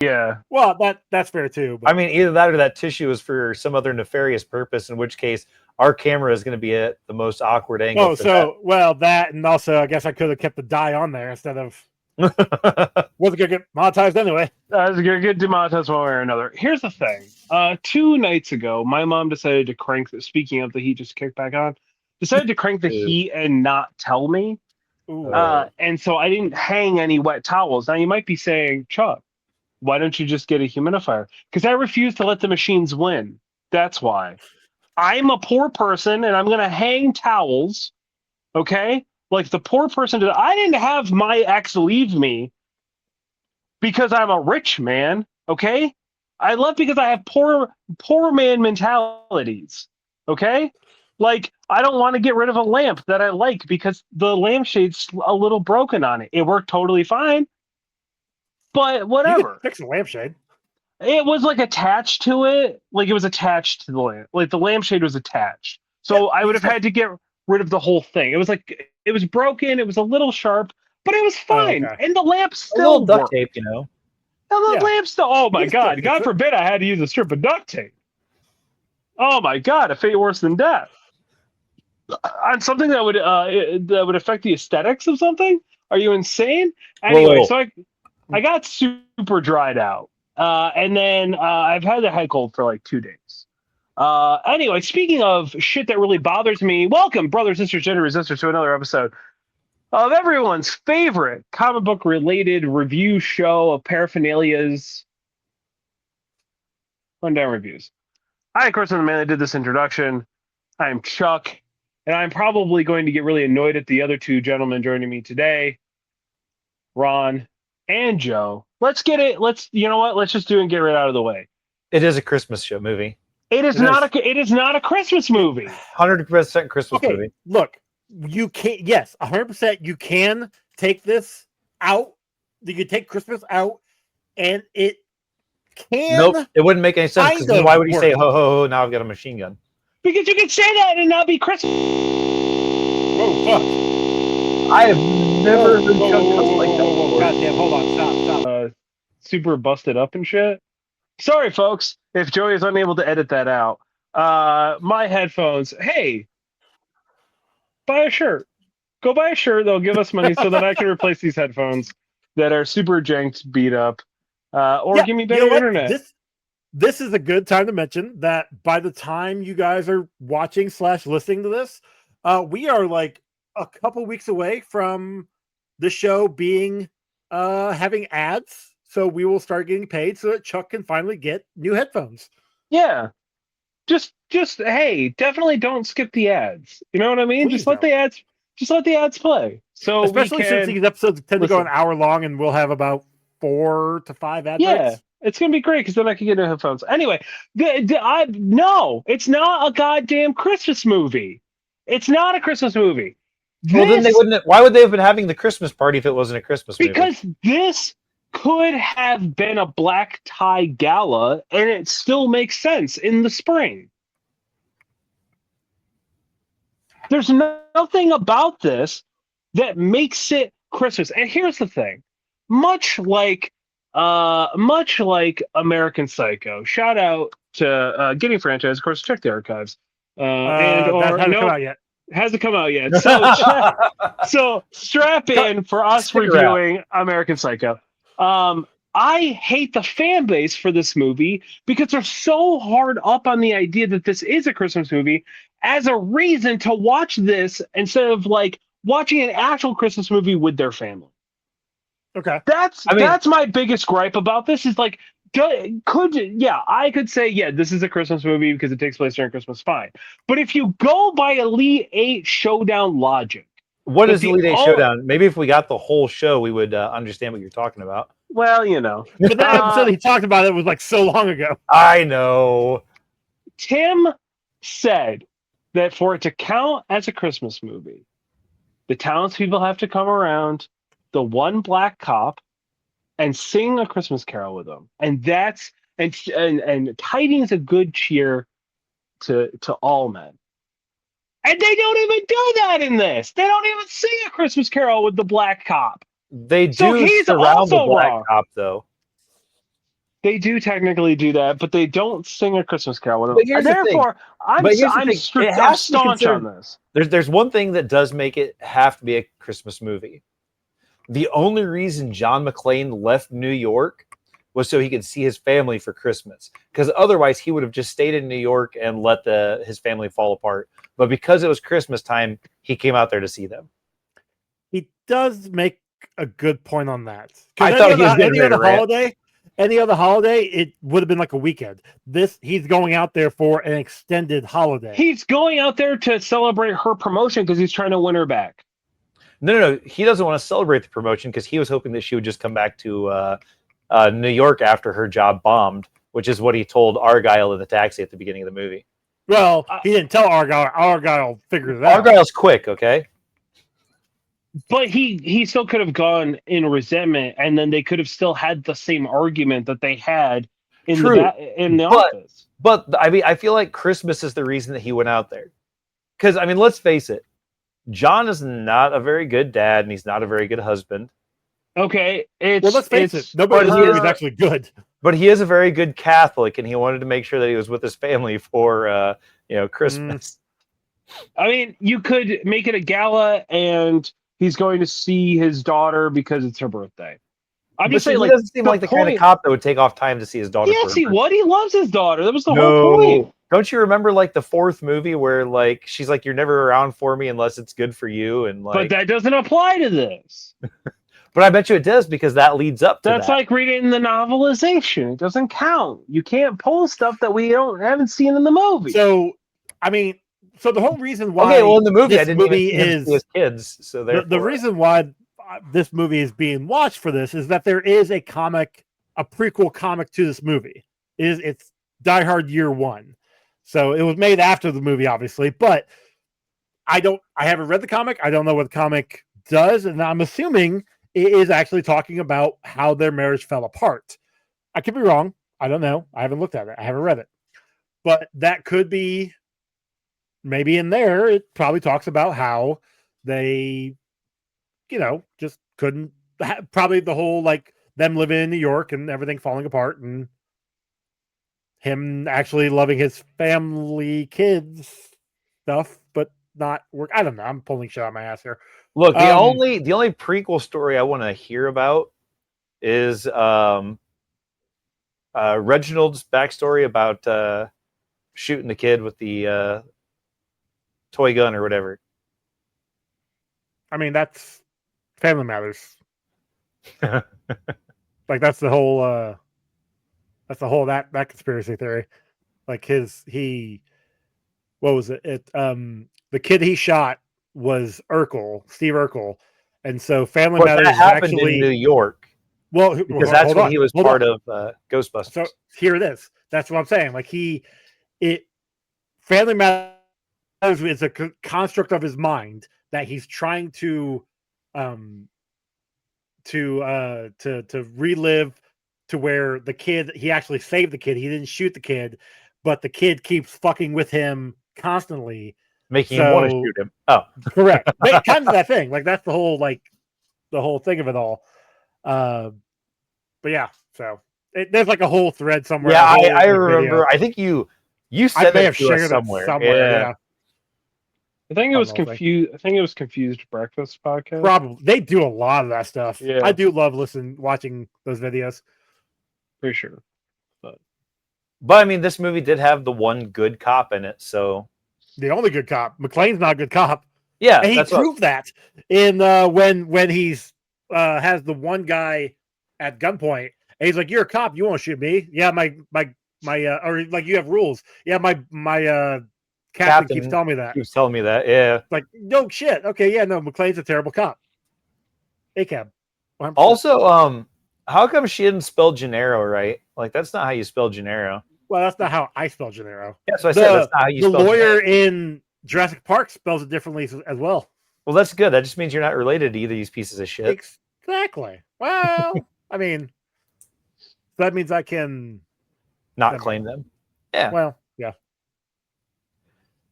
Yeah. Well, that's fair too. But... I mean, either that or that tissue is for some other nefarious purpose, in which case our camera is going to be at the most awkward angle. Oh, so that, and also I guess I could have kept the dye on there instead of. Wasn't gonna get monetized anyway. I was gonna get demonetized one way or another. Here's the thing. 2 nights ago, my mom decided to crank. Speaking of the heat, just kicked back on. Decided to crank the heat and not tell me. And so I didn't hang any wet towels. Now you might be saying, Chuck, why don't you just get a humidifier? Because I refuse to let the machines win. That's why. I'm a poor person and I'm going to hang towels. Okay? Like the poor person did. I didn't have my ex leave me because I'm a rich man. Okay? I left because I have poor man mentalities. Okay? Like, I don't want to get rid of a lamp that I like because the lampshade's a little broken on it. It worked totally fine. But whatever. You could fix the lampshade. It was like attached to it. Like it was attached to the lamp. Like the lampshade was attached. So I would have had to get rid of the whole thing. It was like, it was broken. It was a little sharp, but it was fine. Okay. And the lamp still a little duct worked. tape, you know. And the lamp still, oh my God. God forbid I had to use a strip of duct tape. Oh my God, a fate worse than death. On something that would affect the aesthetics of something? Are you insane? Anyway, so I got super dried out. And then I've had the head cold for like 2 days. Anyway, speaking of shit that really bothers me, welcome, brothers, sisters, gender resistors, to another episode of everyone's favorite comic book related review show of paraphernalias. Rundown reviews. I, of course, am the man that did this introduction. I am Chuck. And I'm probably going to get really annoyed at the other 2 gentlemen joining me today, Ron and Joe. Let's get it. You know what? Let's just do it and get right out of the way. It is a Christmas show movie. It is not a Christmas movie. 100% Christmas movie. Look, you can 100%. You can take this out. You can take Christmas out, and it can. Nope, it wouldn't make any sense. Because why would you say ho ho ho? Now I've got a machine gun. Because you can say that and not be Christmas. Oh fuck! I have never heard Chuck cuss like that. Goddamn! Hold on! Stop! Super busted up and shit. Sorry, folks, if Joey is unable to edit that out. My headphones. Hey, buy a shirt. Go buy a shirt. They'll give us money so that I can replace these headphones that are super janked, beat up, or give me better internet. This is a good time to mention that by the time you guys are watching / listening to this, we are like a couple weeks away from the show being having ads. So we will start getting paid so that Chuck can finally get new headphones. Yeah. Just hey, definitely don't skip the ads. You know what I mean? Please let the ads play. So especially since these episodes tend to go an hour long and we'll have about 4 to 5 ad breaks. It's going to be great because then I can get new headphones. Anyway, no, it's not a goddamn Christmas movie. It's not a Christmas movie. Well, then they wouldn't. Why would they have been having the Christmas party if it wasn't a Christmas movie? Because this could have been a black tie gala, and it still makes sense in the spring. There's nothing about this that makes it Christmas. And here's the thing. Much like American Psycho, shout out to Getting Franchise, of course, check the archives. That hasn't come out yet. Hasn't come out yet. So strap in for us reviewing American Psycho. I hate the fan base for this movie because they're so hard up on the idea that this is a Christmas movie as a reason to watch this instead of like watching an actual Christmas movie with their family. Okay. That's my biggest gripe about this is like, I could say, this is a Christmas movie because it takes place during Christmas, fine. But if you go by Elite 8 Showdown logic. What is Elite 8 Showdown? Maybe if we got the whole show, we would understand what you're talking about. Well, you know. But that episode he talked about it was like so long ago. I know. Tim said that for it to count as a Christmas movie, the townspeople have to come around, the one black cop, and sing a Christmas carol with them. And that's and tidings of good cheer to all men. And they don't even do that in this. They don't even sing a Christmas carol with the black cop. They do so he's surround the black wrong. cop, though. They do technically do that, but they don't sing a Christmas Carol. But here's the thing. Therefore, I'm But here's the I'm thing. strict, It I'm has to be staunch on considered. this. There's one thing that does make it have to be a Christmas movie. The only reason John McClane left New York was so he could see his family for Christmas. Because otherwise he would have just stayed in New York and let his family fall apart. But because it was Christmas time, he came out there to see them. He does make a good point on that. I thought he was any other holiday, it would have been like a weekend. He's going out there for an extended holiday. He's going out there to celebrate her promotion because he's trying to win her back. No. He doesn't want to celebrate the promotion because he was hoping that she would just come back to New York after her job bombed, which is what he told Argyle in the taxi at the beginning of the movie. Well, he didn't tell Argyle. Argyle figured it out. Argyle's quick, okay? But he still could have gone in resentment, and then they could have still had the same argument that they had in the office. But I mean, I feel like Christmas is the reason that he went out there. Because I mean, let's face it, John is not a very good dad, and he's not a very good husband. Okay, let's face it, nobody in this movie is actually good. But he is a very good Catholic, and he wanted to make sure that he was with his family for Christmas. I mean, you could make it a gala, and he's going to see his daughter because it's her birthday. I'm just saying, he doesn't seem like the kind of cop that would take off time to see his daughter. Yes, he would. He loves his daughter. That was the whole point. Don't you remember like the fourth movie where like she's like, "You're never around for me unless it's good for you," and like. But that doesn't apply to this. But I bet you it does because that leads up to That's like reading the novelization. It doesn't count. You can't pull stuff that we haven't seen in the movie. So, I mean, the whole reason why in the movie, this movie is his kids. So the reason why this movie is being watched for this is that there is a prequel comic to this movie. It's Die Hard Year One. So it was made after the movie, obviously, but I haven't read the comic. I don't know what the comic does, and I'm assuming it is actually talking about how their marriage fell apart. I could be wrong. I don't know. I haven't looked at it. I haven't read it. But that could be maybe in there. It probably talks about how they, just couldn't, probably the whole, like, them living in New York and everything falling apart and him actually loving his family, kids stuff, but not work. I don't know. I'm pulling shit out of my ass here. Look, the only prequel story I want to hear about is Reginald's backstory about shooting the kid with the toy gun or whatever. I mean, that's Family Matters. Like that's the whole that conspiracy theory. Like what was it? The kid he shot was Steve Urkel, and so Family Matters that happened actually in New York. Well, because that's when he was part of Ghostbusters. So here it is. That's what I'm saying. Like Family Matters is a construct of his mind that he's trying to relive to where the kid, he actually saved the kid. He didn't shoot the kid, but the kid keeps fucking with him constantly, making him want to shoot him. Oh, correct. Kind of that thing. Like that's the whole thing of it all. But yeah, so there's like a whole thread somewhere. Yeah, I remember. Video. I think you said that to us somewhere. Yeah. I think it was confused. I think it was Confused Breakfast podcast. Probably they do a lot of that stuff. Yeah, I do love watching those videos. For sure. But I mean, this movie did have the one good cop in it, so the only good cop. McClane's not a good cop. Yeah, and he proved that in when he's has the one guy at gunpoint, and he's like, "You're a cop. You won't shoot me." Yeah, my or like you have rules. Yeah, my captain keeps telling me that. Keeps telling me that. Yeah. Like no shit. Okay, yeah, no. McClane's a terrible cop. ACAB. 100%. Also, how come she didn't spell Janero right? Like that's not how you spell Janero. Well, that's not how I spell Janero. Yeah, so I said that's not how you spell the lawyer Janero. In Jurassic Park spells it differently as well. Well, that's good. That just means you're not related to either of these pieces of shit. Exactly. Well, I mean, that means I can not claim them. Yeah. Well, yeah.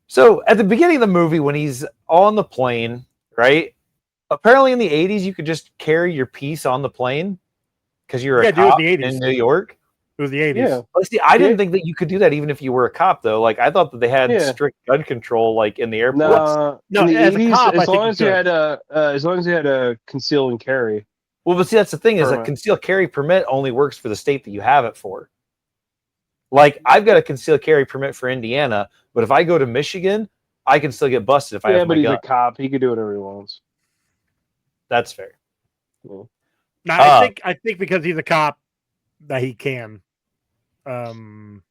So at the beginning of the movie, when he's on the plane, right? Apparently in the 80s, you could just carry your piece on the plane because you're a cop in New York. It was the 80s. Yeah. Well, see, I didn't think that you could do that even if you were a cop, though. Like, I thought that they had Yeah. strict gun control, like in the airports. No, in the as a 80s, cop, I as think long you as you could. had a conceal and carry. Well, but see, that's the thing is a Permit. concealed carry permit only works for the state that you have it for. Like, I've got a concealed carry permit for Indiana, but if I go to Michigan, I can still get busted if I Yeah, have but my he's gun. a cop. He could do whatever he wants. That's fair. Yeah. No, I think because he's a cop that he can. I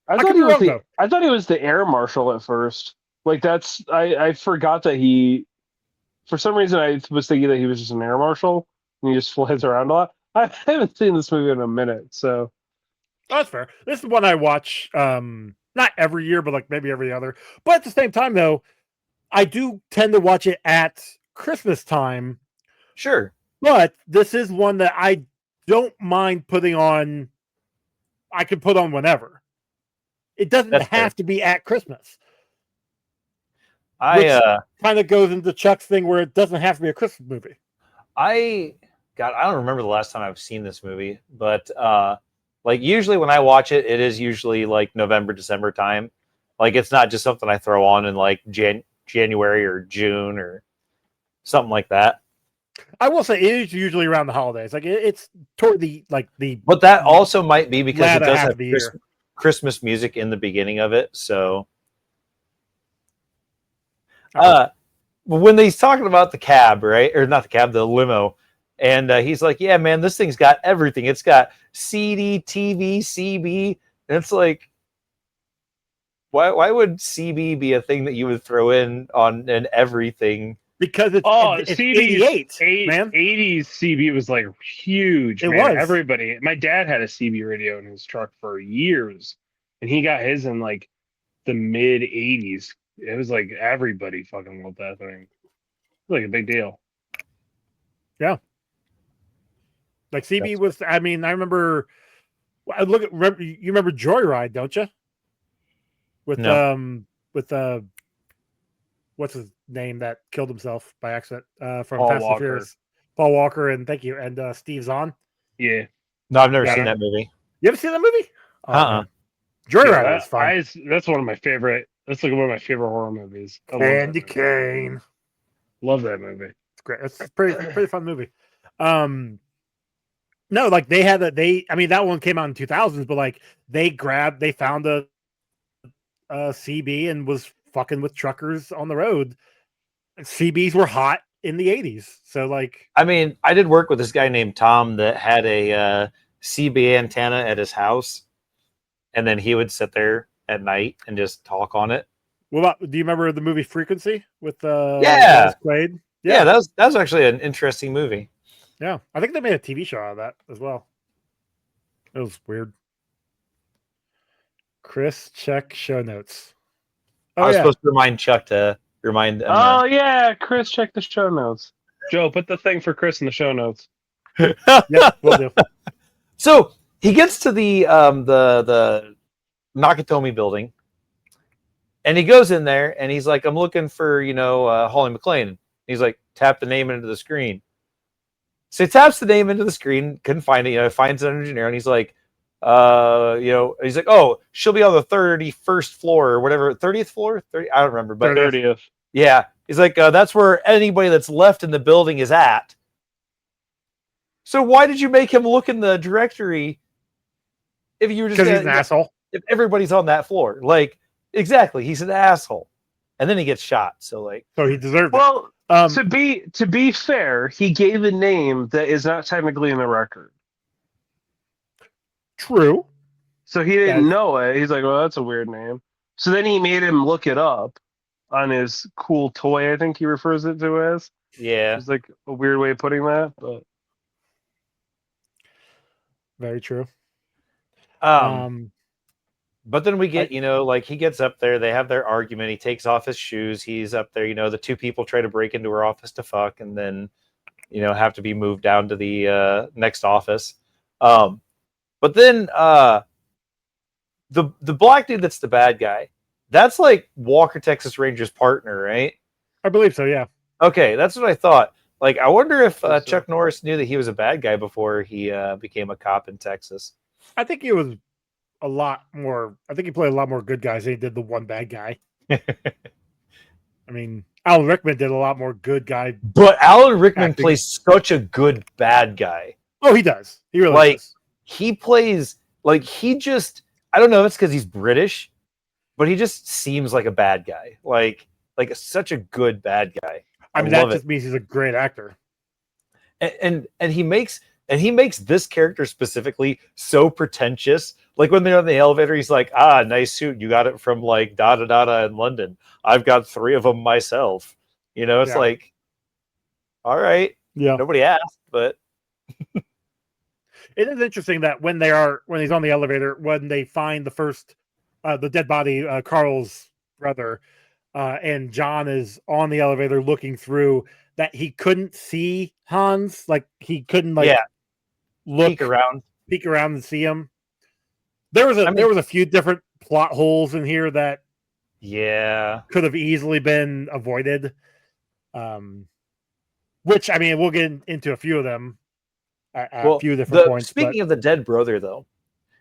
thought he was the air marshal at first. Like I forgot that for some reason I was thinking that he was just an air marshal and he just flies around a lot. I haven't seen this movie in a minute, so that's fair. This is one I watch not every year, but like maybe every other. But at the same time, though, I do tend to watch it at Christmas time. Sure. But this is one that I don't mind putting on. I can put on whenever. It doesn't have to be at Christmas. Which kind of goes into Chuck's thing where it doesn't have to be a Christmas movie. I don't remember the last time I've seen this movie, but like usually when I watch it, it is usually like November, December time. Like it's not just something I throw on in like January or June or something like that. I will say it is usually around the holidays. Like it's toward the. But that also might be because it does have Christmas music in the beginning of it. So, when he's talking about the cab, right, or not the cab, the limo, and he's like, "Yeah, man, this thing's got everything. It's got CD, TV, CB," and it's like, why would CB be a thing that you would throw in on an everything? Because it's 88, man. 80s CB was like huge. It man. was. Everybody. My dad had a CB radio in his truck for years, and he got his in like the mid 80s. It was like everybody fucking loved that thing. It was like a big deal. Yeah. Like CB was. I mean, I remember. I you remember Joyride, don't you? With what's his name that killed himself by accident from Fast and Furious? Paul Walker, and thank you, and Steve Zahn. Yeah. No, I've never seen that movie. You ever seen that movie? Joyride is fun. That's one of my favorite. That's like one of my favorite horror movies. Candy Cane. Love that movie. It's great. It's a pretty fun movie. No, like they had I mean, that one came out in 2000s, but like they found a CB and was fucking with truckers on the road. CBs were hot in the 80s. So like, I mean, I did work with this guy named Tom that had a CB antenna at his house, and then he would sit there at night and just talk on it. What about? Do you remember the movie Frequency with McClane? Yeah, that was actually an interesting movie. Yeah, I think they made a TV show out of that as well. It was weird. Chris, check show notes. I was supposed to remind Chuck to remind him. Oh, yeah. Chris, check the show notes. Joe, put the thing for Chris in the show notes. Yeah, we'll do. So he gets to the Nakatomi building, and he goes in there, and he's like, "I'm looking for Holly McClane." He's like, "Tap the name into the screen." So he taps the name into the screen, couldn't find it. Finds it under Janero, and he's like, he's like, "Oh, she'll be on the 31st floor or whatever, 30th floor, 30. I don't remember, but 30th. Yeah, he's like, that's where anybody that's left in the building is at. So why did you make him look in the directory if you were just because he's an asshole? If everybody's on that floor, like exactly, he's an asshole, and then he gets shot. So he deserved it. Well, to be fair, he gave a name that is not technically in the record. True. So he didn't know it. He's like, well, that's a weird name. So then he made him look it up on his cool toy, I think he refers it to as. Yeah. It's like a weird way of putting that, but very true. But then we get, he gets up there, they have their argument, he takes off his shoes, he's up there, the two people try to break into her office to fuck and then, have to be moved down to the next office. But then the black dude that's the bad guy, that's like Walker Texas Ranger's partner, right? I believe so, yeah. Okay, that's what I thought. Like, I wonder if Chuck Norris knew that he was a bad guy before he became a cop in Texas. I think he was a lot more. I think he played a lot more good guys than he did the one bad guy. I mean, Alan Rickman did a lot more good guy. But Alan Rickman acting. plays such a good bad guy. Oh, he does. He really Like, does. he plays like he just. I don't know if it's because he's British, but he just seems like a bad guy. Like such a good bad guy. I mean, that just means he's a great actor. And he makes this character specifically so pretentious. Like when they're on the elevator, he's like, nice suit. You got it from like da in London. I've got 3 of them myself. You know, it's like, all right. Yeah. Nobody asked, but it is interesting that when he's on the elevator, when they find the first, the dead body, Carl's brother, and John is on the elevator looking through, that he couldn't see Hans. Like he couldn't peek around and see him. There was a few different plot holes in here that could have easily been avoided. Which, I mean, we'll get into a few of them at a few different points. Speaking of the dead brother, though,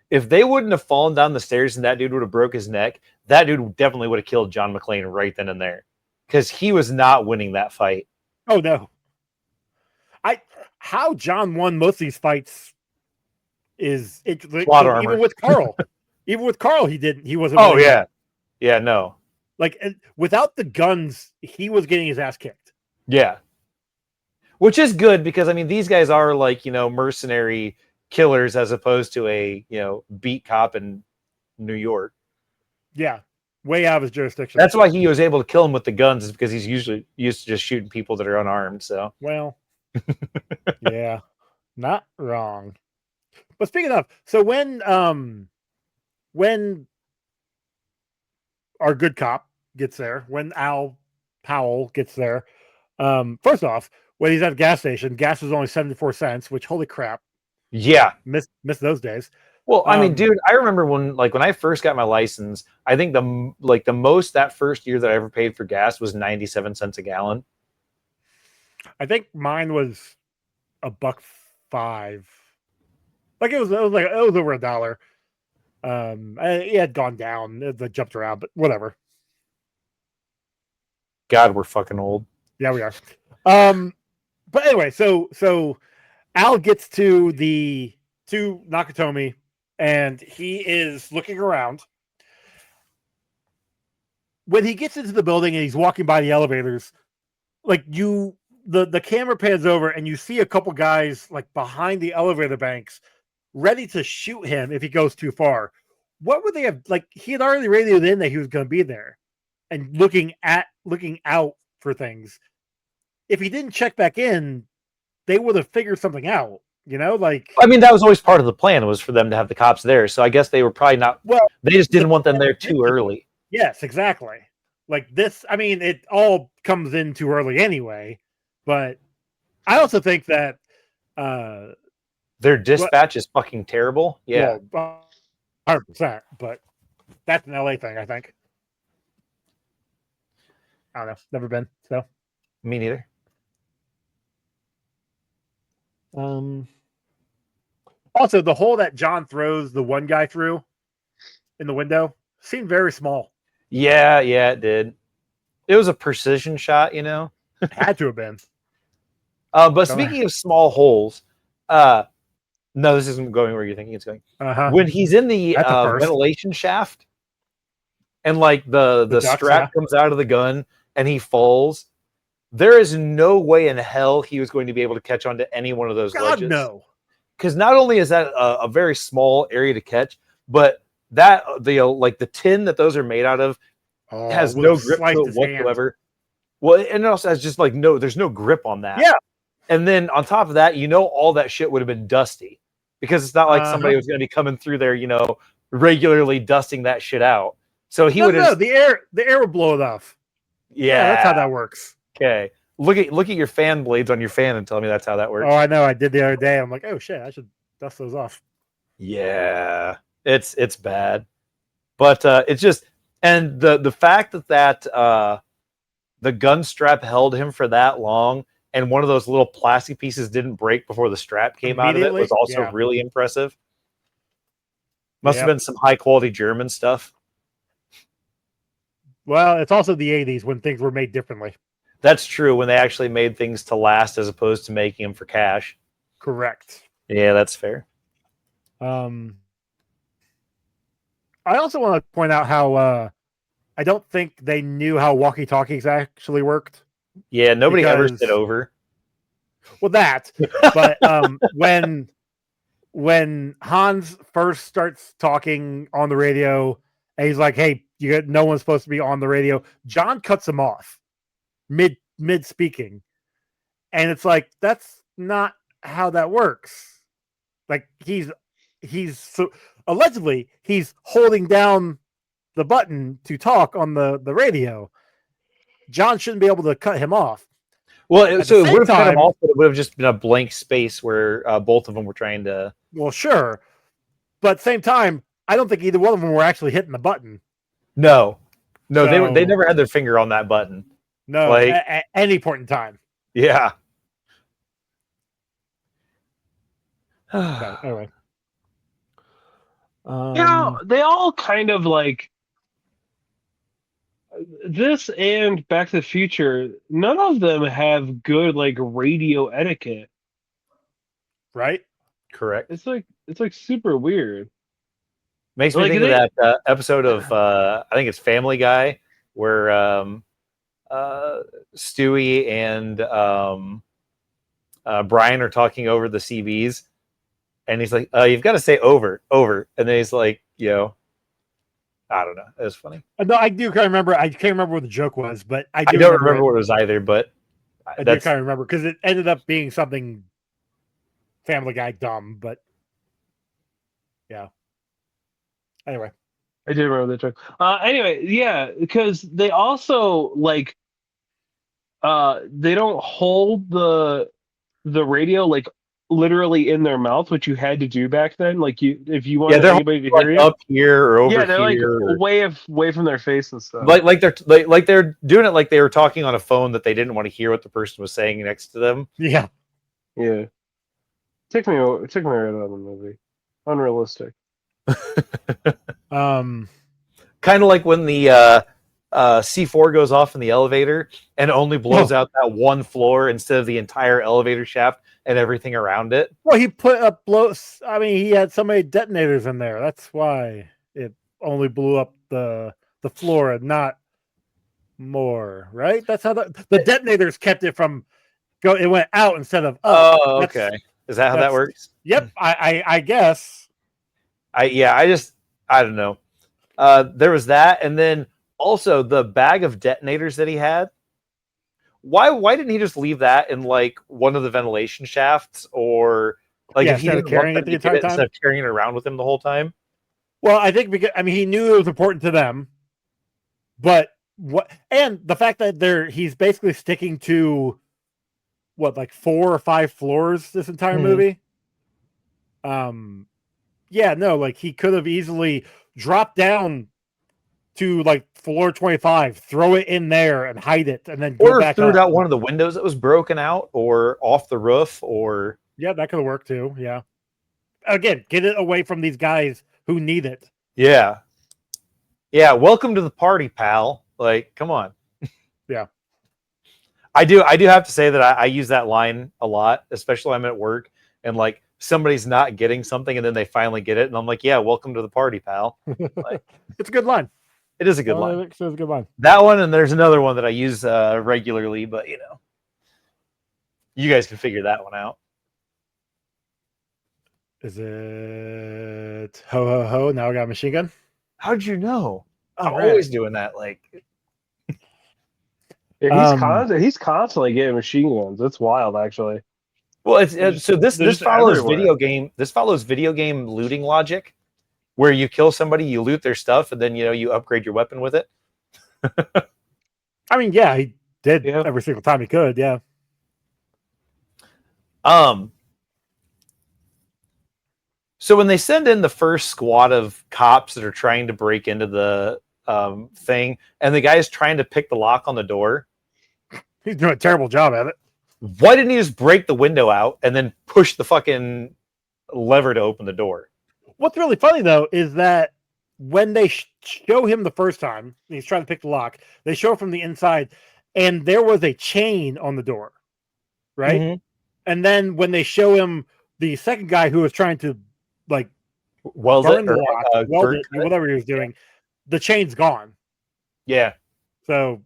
if they wouldn't have fallen down the stairs and that dude would have broke his neck, that dude definitely would have killed John McClane right then and there, because he was not winning that fight. Oh no! How John won most of these fights is plot armor. Even with Carl, he didn't. He wasn't. Oh yeah, no. Like without the guns, he was getting his ass kicked. Yeah, which is good because I mean these guys are like mercenary killers as opposed to a beat cop in New York. Yeah, way out of his jurisdiction. That's why he was able to kill him with the guns, is because he's usually used to just shooting people that are unarmed. So yeah, not wrong. But speaking of, so when our good cop gets there, when Al Powell gets there, first off, when he's at a gas station, gas was only 74 cents, which holy crap. Yeah. Miss those days. Well, I mean, dude, I remember when I first got my license, I think the most that first year that I ever paid for gas was 97 cents a gallon. I think mine was $1.05. Like it was over $1. It had gone down. It jumped around, but whatever. God, we're fucking old. Yeah, we are. But anyway, so Al gets to Nakatomi, and he is looking around. When he gets into the building and he's walking by the elevators, like the camera pans over and you see a couple guys like behind the elevator banks ready to shoot him if he goes too far. What would they have, like, he had already radioed in that he was going to be there and looking out for things. If he didn't check back in, they would have figured something out, like, I mean, that was always part of the plan, was for them to have the cops there. So I guess they were probably not, they just didn't want them there too early. Yes, exactly. Like this, I mean, it all comes in too early anyway, but I also think that their dispatch is fucking terrible. Yeah. Well, 100%, but that's an LA thing, I think. I don't know. Never been, so. Me neither. Also, the hole that John throws the one guy through in the window seemed very small. Yeah, it did. It was a precision shot, Had to have been. But speaking of small holes, no, this isn't going where you're thinking it's going. When he's in the ventilation shaft, and like the strap comes out of the gun and he falls, there is no way in hell he was going to be able to catch onto any one of those ledges. No. Because not only is that a very small area to catch, but that the tin that those are made out of has no grip to it whatsoever. Hand. Well, and it also has just there's no grip on that. Yeah. And then on top of that, all that shit would have been dusty, because it's not like somebody was going to be coming through there, regularly dusting that shit out. So he would have. The air would blow it off. Yeah, that's how that works. Okay. Look at your fan blades on your fan and tell me that's how that works. Oh, I know. I did the other day. I'm like, oh shit, I should dust those off. Yeah, it's bad, but it's just, and the fact that the gun strap held him for that long, and one of those little plastic pieces didn't break before the strap came out of it was also really impressive. Must have been some high quality German stuff. Well, it's also the 80s when things were made differently. That's true, when they actually made things to last as opposed to making them for cash. Correct. Yeah, that's fair. I also want to point out how I don't think they knew how walkie-talkies actually worked. Yeah, nobody ever said over. Well, that. But when Hans first starts talking on the radio, and he's like, "Hey, no one's supposed to be on the radio," John cuts him off mid speaking, and it's like, that's not how that works. Like he's so allegedly he's holding down the button to talk on the radio. John shouldn't be able to cut him off. Well, so it would have cut him off, but it would have just been a blank space where both of them were trying to. Well, sure, but at the same time, I don't think either one of them were actually hitting the button. No, so, they never had their finger on that button. No, like, at any point in time. Yeah. Okay, anyway. They all kind of like this and Back to the Future. None of them have good like radio etiquette. Right? Correct. It's like super weird. Makes me think of that episode of I think it's Family Guy where Stewie and Brian are talking over the CBs, and he's like, "You've got to say over," and then he's like, I don't know. It was funny. No, I do kind of remember. I can't remember what the joke was, but I don't remember what it was either. But I do kind of remember because it ended up being something Family Guy dumb. But yeah. Anyway, I did remember that joke. Anyway, yeah, because they also like they don't hold the radio like literally in their mouth, which you had to do back then. Like if you wanted anybody to hear you up here or over here, they're like way from their face and stuff. Like they're doing it like they were talking on a phone that they didn't want to hear what the person was saying next to them. Yeah. Took me right out of the movie. Unrealistic. Kind of like when the C4 goes off in the elevator and only blows out that one floor instead of the entire elevator shaft and everything around it. Well, he put up he had so many detonators in there. That's why it only blew up the floor and not more, right? That's how the detonators kept it from it went out instead of up. Oh, okay. Is that how that works? Yep, I guess. I don't know. There was that, and then also the bag of detonators that he had. Why didn't he just leave that in like one of the ventilation shafts, or like if he didn't carrying it the entire time, instead of carrying it around with him the whole time? Well, I think because he knew it was important to them, but and the fact that he's basically sticking to like 4 or 5 floors this entire movie. Yeah, no, like he could have easily dropped down to like floor 25, throw it in there and hide it, and then go back threw up. it out one of the windows that was broken out, or off the roof, or yeah, that could have worked too. Yeah, again, get it away from these guys who need it. Yeah. Welcome to the party, pal. Like, come on. Yeah, I do have to say that I use that line a lot, especially when I'm at work and like somebody's not getting something and then they finally get it, and I'm like, yeah, welcome to the party, pal. Like, it's a good line. It is a good line. It's a good line. That one, and there's another one that I use regularly, but you guys can figure that one out. Is it ho ho ho? Now I got a machine gun. How'd you know? I'm always doing that. Like, yeah, he's constantly getting machine guns. It's wild, actually. Well, this follows video game. This follows video game looting logic, where you kill somebody, you loot their stuff, and then you upgrade your weapon with it. I mean, yeah, he did every single time he could. Yeah. So when they send in the first squad of cops that are trying to break into the thing, and the guy's trying to pick the lock on the door, he's doing a terrible job at it. Why didn't he just break the window out and then push the fucking lever to open the door? What's really funny though is that when they show him the first time, he's trying to pick the lock. They show it from the inside, and there was a chain on the door, right? Mhm. And then when they show him the second guy who was trying to like Weld burn it the or lock, weld burn it, whatever he was doing, the chain's gone. Yeah. So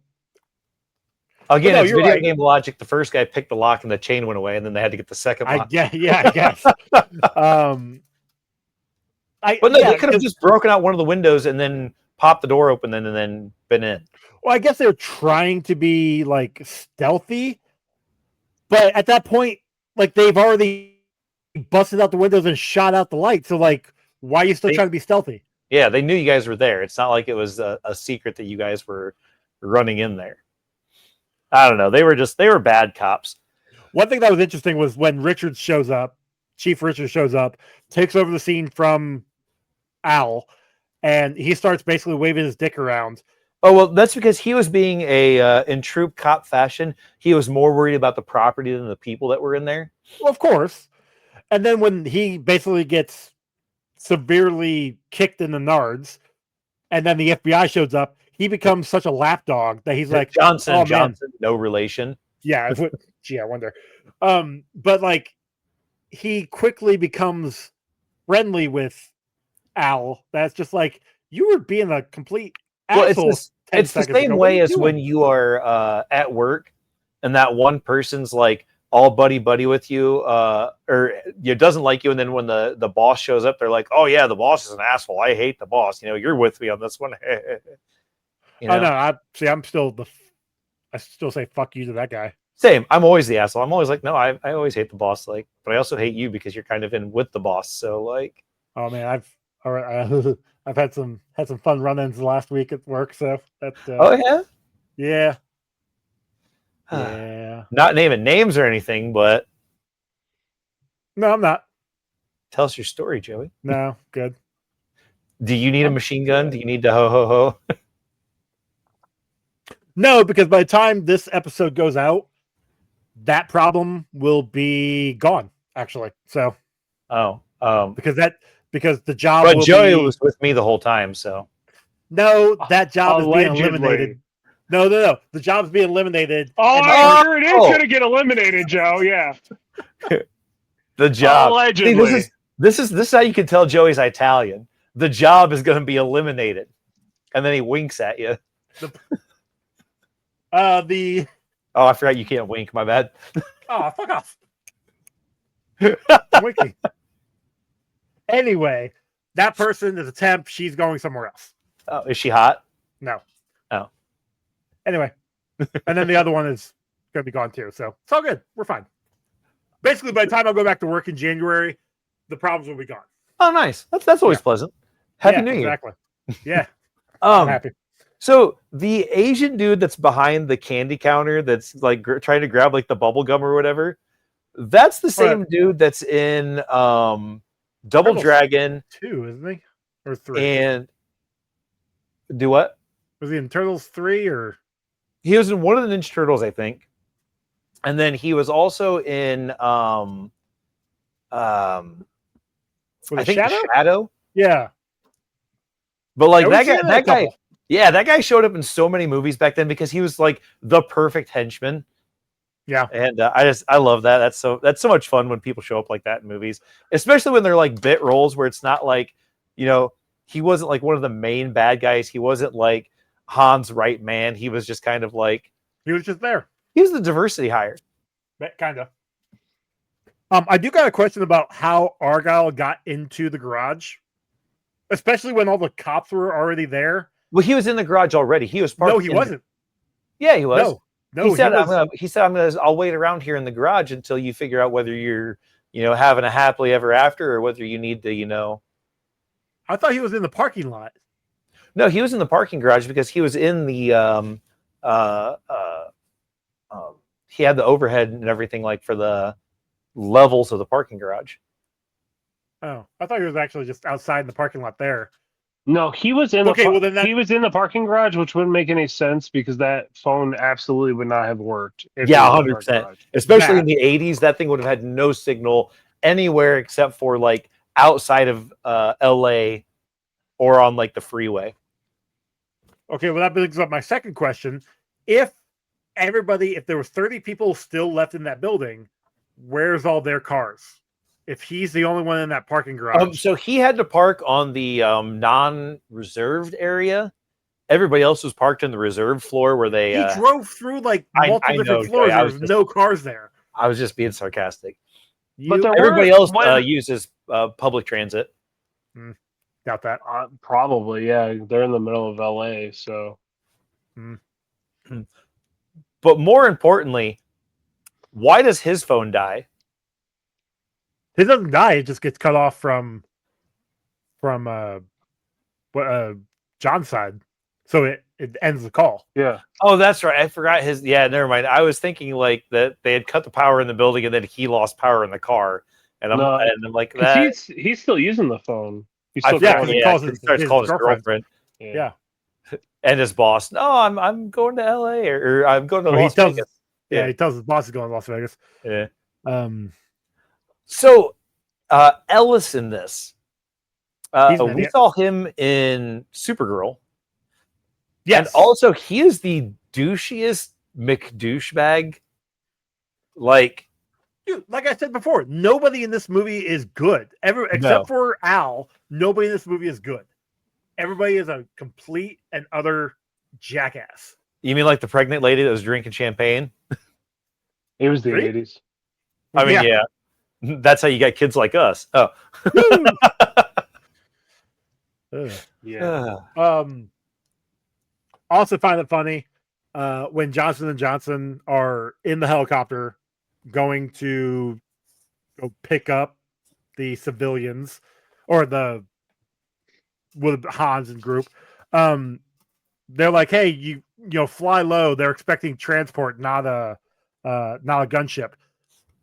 Again, no, it's you're video right. game logic. The first guy picked the lock and the chain went away, and then they had to get the second I lock. guess, yeah, I guess. But no, they could have just broken out one of the windows and then popped the door open and then been in. Well, I guess they're trying to be like stealthy, but at that point, like they've already busted out the windows and shot out the light. So, like, why are you still trying to be stealthy? Yeah, they knew you guys were there. It's not like it was a secret that you guys were running in there. I don't know. They were bad cops. One thing that was interesting was when Richards shows up, Chief Richards shows up, takes over the scene from Al, and he starts basically waving his dick around. Oh, well, that's because he was being in true cop fashion, he was more worried about the property than the people that were in there. Well, of course. And then when he basically gets severely kicked in the nards, and then the FBI shows up, he becomes such a lapdog that he's like, Johnson, oh, Johnson, no relation. Yeah, gee, I wonder. But like, he quickly becomes friendly with Al. That's just like, you were being a complete asshole. Well, it's the same way as when you are at work and that one person's like all buddy with you, or doesn't like you, and then when the boss shows up, they're like, "Oh yeah, the boss is an asshole. I hate the boss. You're with me on this one." Oh no, I still say fuck you to that guy. Same. I'm always the asshole. I'm always like, no, I always hate the boss. Like, but I also hate you because you're kind of in with the boss. So like, oh man, I've had some fun run-ins last week at work. So that's oh yeah, yeah. Yeah. Not naming names or anything, but no, I'm not. Tell us your story, Joey. No, good. Do you need a machine gun? Do you need to ho? No, because by the time this episode goes out, that problem will be gone. Actually, so because the job. But Joey was with me the whole time, so no, that job is being eliminated. No. The job's being eliminated. Oh, I'm sure it is going to get eliminated, Joe. Yeah. The job. Allegedly. See, this is how you can tell Joey's Italian. The job is going to be eliminated, and then he winks at you. Oh, I forgot you can't wink. My bad. Oh, fuck off. Winking. Anyway, that person is a temp. She's going somewhere else. Oh, is she hot? No. Oh. Anyway, and then the other one is going to be gone too. So it's all good. We're fine. Basically, by the time I go back to work in January, the problems will be gone. Oh, nice. That's always pleasant. Happy New Year. Exactly. Yeah. I'm happy. So the Asian dude that's behind the candy counter that's like trying to grab like the bubble gum or whatever, that's the same dude that's in Double Dragon 2, isn't he? Or 3? And do what? Was he in Turtles 3 or? He was in one of the Ninja Turtles, I think. And then he was also in I think Shadow. Yeah. But like that guy, yeah, that guy showed up in so many movies back then because he was like the perfect henchman. Yeah. And I love that. That's so much fun when people show up like that in movies, especially when they're like bit roles where it's not like, he wasn't like one of the main bad guys. He wasn't like Han's right man. He was just kind of like, he was just there. He was the diversity hire. Kind of. I do got a question about how Argyle got into the garage, especially when all the cops were already there. Well, he was in the garage already. He was parked. No, he wasn't. Yeah, he was. No. He said, I'll wait around here in the garage until you figure out whether you're, having a happily ever after or whether you need to, I thought he was in the parking lot. No, he was in the parking garage because he was in the, he had the overhead and everything like for the levels of the parking garage. Oh, I thought he was actually just outside in the parking lot there. No, he was in he was in the parking garage, which wouldn't make any sense because that phone absolutely would not have worked. Yeah, 100%. Especially in the 80s, that thing would have had no signal anywhere except for like outside of LA or on like the freeway. Okay, well, that brings up my second question. If there was 30 people still left in that building, where's all their cars? If he's the only one in that parking garage. So he had to park on the non-reserved area. Everybody else was parked in the reserved floor where they... He drove through like multiple different floors. There was no cars there. I was just being sarcastic. But everybody else uses public transit. Doubt that. Probably, yeah. They're in the middle of LA, so... But more importantly, why does his phone die? It doesn't die. It just gets cut off from John's side. So it ends the call. Yeah. Oh, that's right. I forgot his... Yeah, never mind. I was thinking like that they had cut the power in the building and then he lost power in the car. And I'm like, that... He's still using the phone. He's still he starts calling his girlfriend. Yeah. And his boss, no, I'm going to LA or I'm going to Las Vegas. Yeah, he tells his boss he's going to Las Vegas. Yeah. So Ellis in this, we saw him in Supergirl. Yes. And also he is the douchiest McDouchebag. Like, dude, like I said before, nobody in this movie is good. Except for Al, nobody in this movie is good. Everybody is a complete and utter jackass. You mean like the pregnant lady that was drinking champagne? It was the 80s. I mean, yeah. That's how you got kids like us. Oh. Yeah. Also find it funny when Johnson & Johnson are in the helicopter going to go pick up the civilians or with Hans and group. They're like, hey, you fly low. They're expecting transport, not a gunship.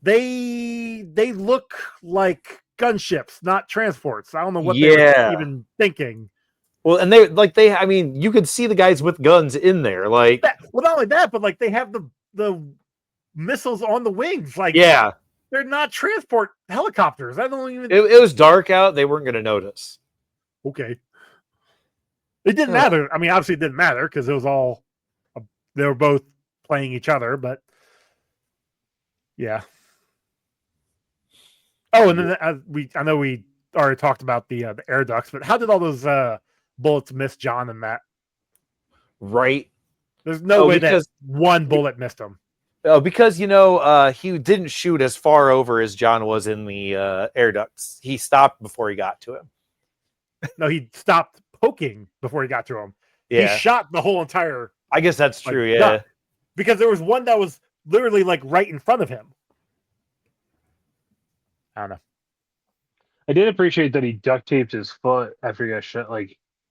They look like gunships, not transports. I don't know what they were even thinking. Well, and I mean, you could see the guys with guns in there. Like, well, not only that, but like they have the missiles on the wings. Like, yeah, they're not transport helicopters. I don't even. It was dark out. They weren't going to notice. Okay. It didn't matter. I mean, obviously it didn't matter because it was all they were both playing each other, but yeah. Oh, and then I know we already talked about the air ducts, but how did all those bullets miss John and Matt? Right. There's no way that one bullet missed him. Oh, because he didn't shoot as far over as John was in the air ducts. He stopped before he got to him. No, he stopped poking before he got to him. Yeah. He shot the whole entire. I guess that's true. Yeah. Duct, because there was one that was literally like right in front of him. I don't know. I did appreciate that he duct taped his foot after he got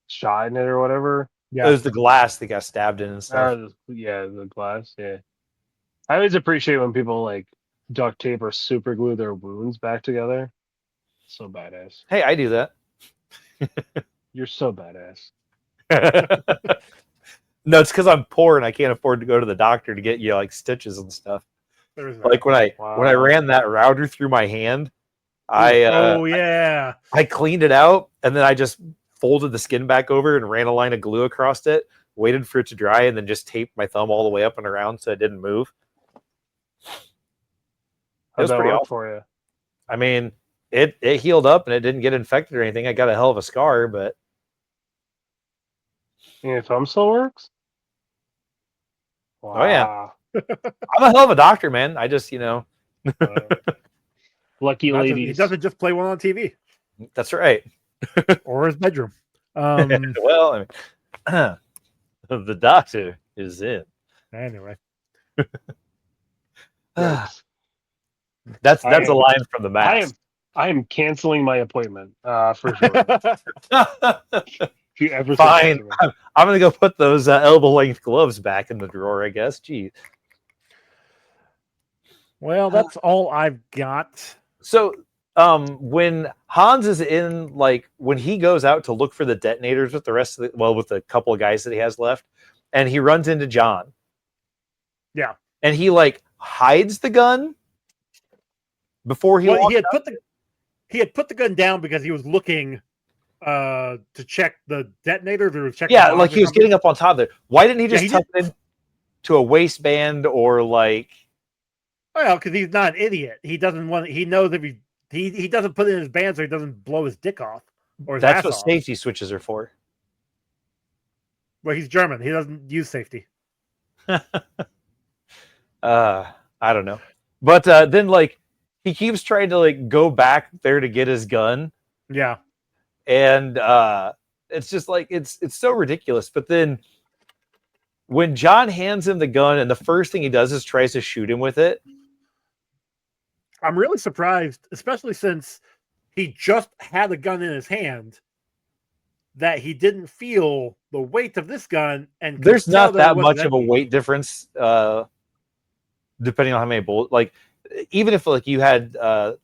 shot in it or whatever. Yeah, it was the glass that got stabbed in and stuff. The glass. Yeah, I always appreciate when people like duct tape or super glue their wounds back together. So badass. Hey, I do that. You're so badass. No, it's because I'm poor and I can't afford to go to the doctor to get like stitches and stuff. Like when I ran that router through my hand, I cleaned it out and then I just folded the skin back over and ran a line of glue across it, waited for it to dry, and then just taped my thumb all the way up and around so it didn't move. It was pretty awful for you. I mean, it healed up and it didn't get infected or anything. I got a hell of a scar, but your thumb still works? Wow. Oh yeah. I'm a hell of a doctor, man. I just, lucky ladies. He doesn't just play one on TV. That's right. Or his bedroom. Well, I mean, the doctor is in. Anyway. That's a line from the Mask. I am canceling my appointment for sure. If you ever fine, I'm gonna go put those elbow length gloves back in the drawer. I guess. Gee. Well, that's all I've got. So, when Hans is in, like, when he goes out to look for the detonators with the rest of with a couple of guys that he has left, and he runs into John. Yeah. And he hides the gun before he. Well, he had put he had put the gun down because he was looking to check the detonators or check. Yeah, like he was getting up on top of it. Why didn't he just tuck it into a waistband or like? Well, because he's not an idiot. He doesn't want. He knows if he doesn't put it in his band so he doesn't blow his dick off or his That's ass what off. safety switches are for. Well, he's German. He doesn't use safety. I don't know, but then like he keeps trying to like go back there to get his gun. Yeah, and it's just like it's so ridiculous. But then when John hands him the gun, and the first thing he does is tries to shoot him with it. I'm really surprised, especially since he just had a gun in his hand, that he didn't feel the weight of this gun. And there's not that much of a weight difference, depending on how many bullets. Like even if like you had, the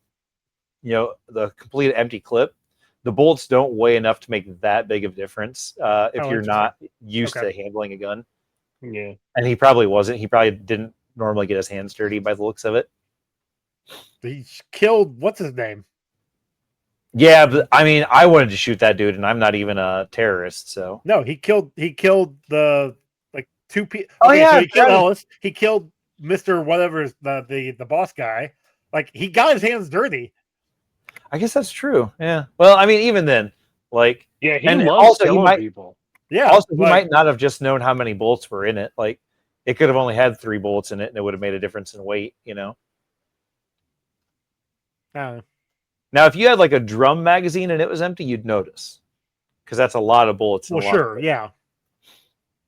complete empty clip, the bullets don't weigh enough to make that big of a difference if you're not used to handling a gun. Yeah, and he probably wasn't. He probably didn't normally get his hands dirty by the looks of it. He killed what's his name? Yeah, but I mean, I wanted to shoot that dude, and I'm not even a terrorist. So no, he killed the like two people. Oh yeah, so he killed Ellis. He killed Mr. Whatever the boss guy. Like he got his hands dirty. I guess that's true. Yeah. Well, I mean, even then, like, yeah, he and loves also killing he might, people. Yeah. Also, he might not have just known how many bullets were in it. Like, it could have only had 3 bullets in it, and it would have made a difference in weight. Now, if you had like a drum magazine and it was empty, you'd notice, because that's a lot of bullets. Well, sure, yeah.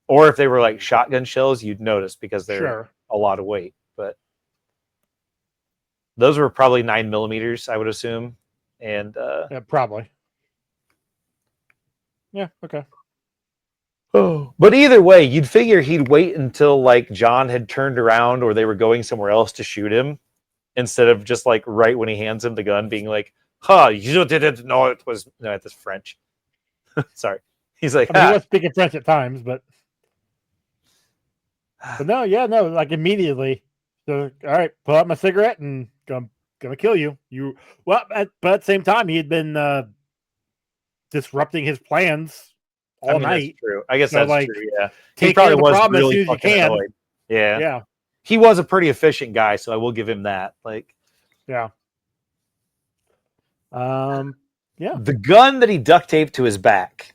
Or if they were like shotgun shells, you'd notice because they're a lot of weight. But those were probably 9mm, I would assume, and yeah, probably. Yeah. Okay. Oh, but either way, you'd figure he'd wait until like John had turned around or they were going somewhere else to shoot him, instead of just like right when he hands him the gun, being like, "Huh, you didn't know it was." No, that's French. Sorry, he's like, he was speaking French at times, but no, yeah, no, like immediately. So, all right, pull out my cigarette and gonna kill you. But at the same time, he had been disrupting his plans all night. That's true. I guess that's true. Yeah, he probably was really as soon as you can. Annoyed. Yeah, yeah. He was a pretty efficient guy, so I will give him that. Like, yeah. Yeah. The gun that he duct taped to his back.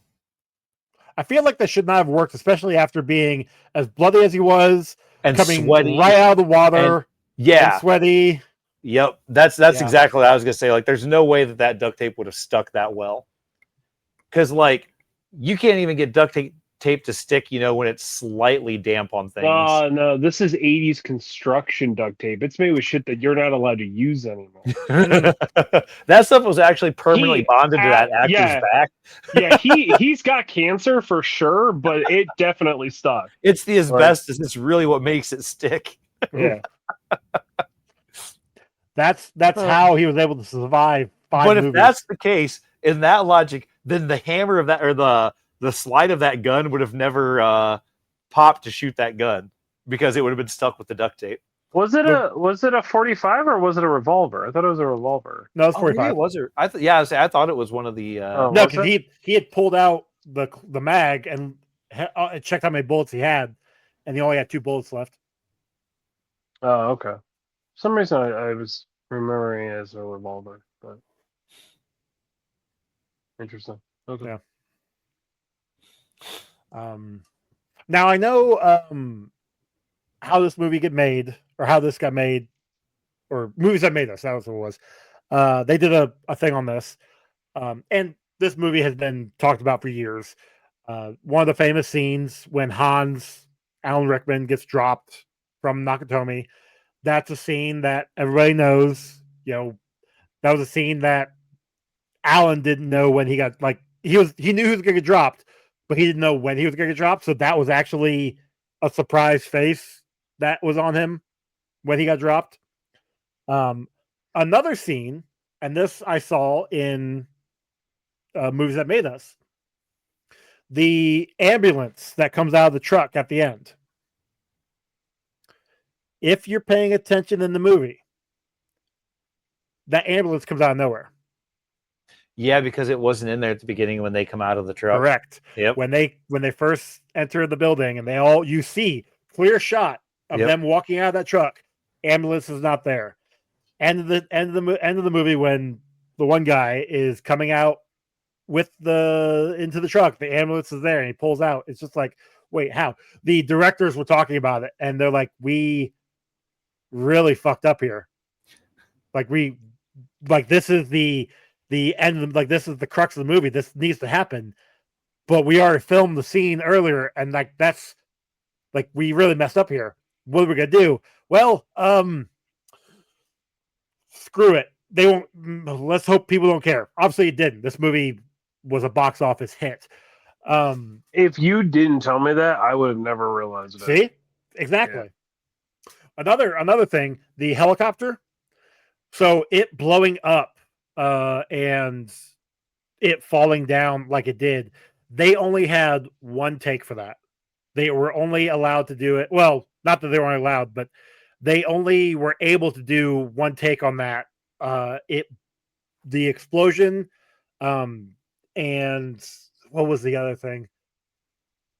I feel like that should not have worked, especially after being as bloody as he was and coming sweaty, right out of the water. And sweaty. Yep, that's exactly what I was gonna say. Like, there's no way that duct tape would have stuck that well, because like you can't even get duct tape to stick, when it's slightly damp on things. Oh no, this is 80s construction duct tape. It's made with shit that you're not allowed to use anymore. That stuff was actually permanently bonded to that actor's back. Yeah, he's got cancer for sure, but it definitely stuck. It's the asbestos. It's really what makes it stick. Yeah. That's how he was able to survive 5 movies. If that's the case, in that logic, then the hammer of that, or the slide of that gun, would have never popped to shoot that gun, because it would have been stuck with the duct tape. Was it a 45 or was it a revolver? I thought it was a revolver. No, it's 45. Maybe it was. I thought it was one of the. No, because he had pulled out the mag and checked how many bullets he had, and he only had 2 bullets left. Oh, okay. For some reason I was remembering it as a revolver, but interesting. Okay. Yeah. Now I know how this movie got made, or how this got made, or movies that made us. That was what it was. They did a thing on this, and this movie has been talked about for years. One of the famous scenes when Alan Rickman gets dropped from Nakatomi. That's a scene that everybody knows. That was a scene that Alan didn't know when he got, he knew he was going to get dropped, but he didn't know when he was going to get dropped. So that was actually a surprise face that was on him when he got dropped. Another scene, and this I saw in movies that made us. The ambulance that comes out of the truck at the end. If you're paying attention in the movie, that ambulance comes out of nowhere. Yeah, because it wasn't in there at the beginning when they come out of the truck. Correct. Yep. When they first enter the building and you see clear shot of them walking out of that truck, ambulance is not there. End of the movie when the one guy is coming out into the truck, the ambulance is there and he pulls out. It's just like, wait, how? The directors were talking about it and they're like, we really fucked up here. This is the end, this is the crux of the movie. This needs to happen. But we already filmed the scene earlier, and that's we really messed up here. What are we gonna do? Well, screw it. They won't. Let's hope people don't care. Obviously, it didn't. This movie was a box office hit. If you didn't tell me that, I would have never realized it. See, exactly. Yeah. Another thing, the helicopter. So it blowing up, and it falling down like it did. They only had one take for that. They were only allowed to do it. Well, not that they were only allowed, but they only were able to do one take on that. The explosion, and what was the other thing?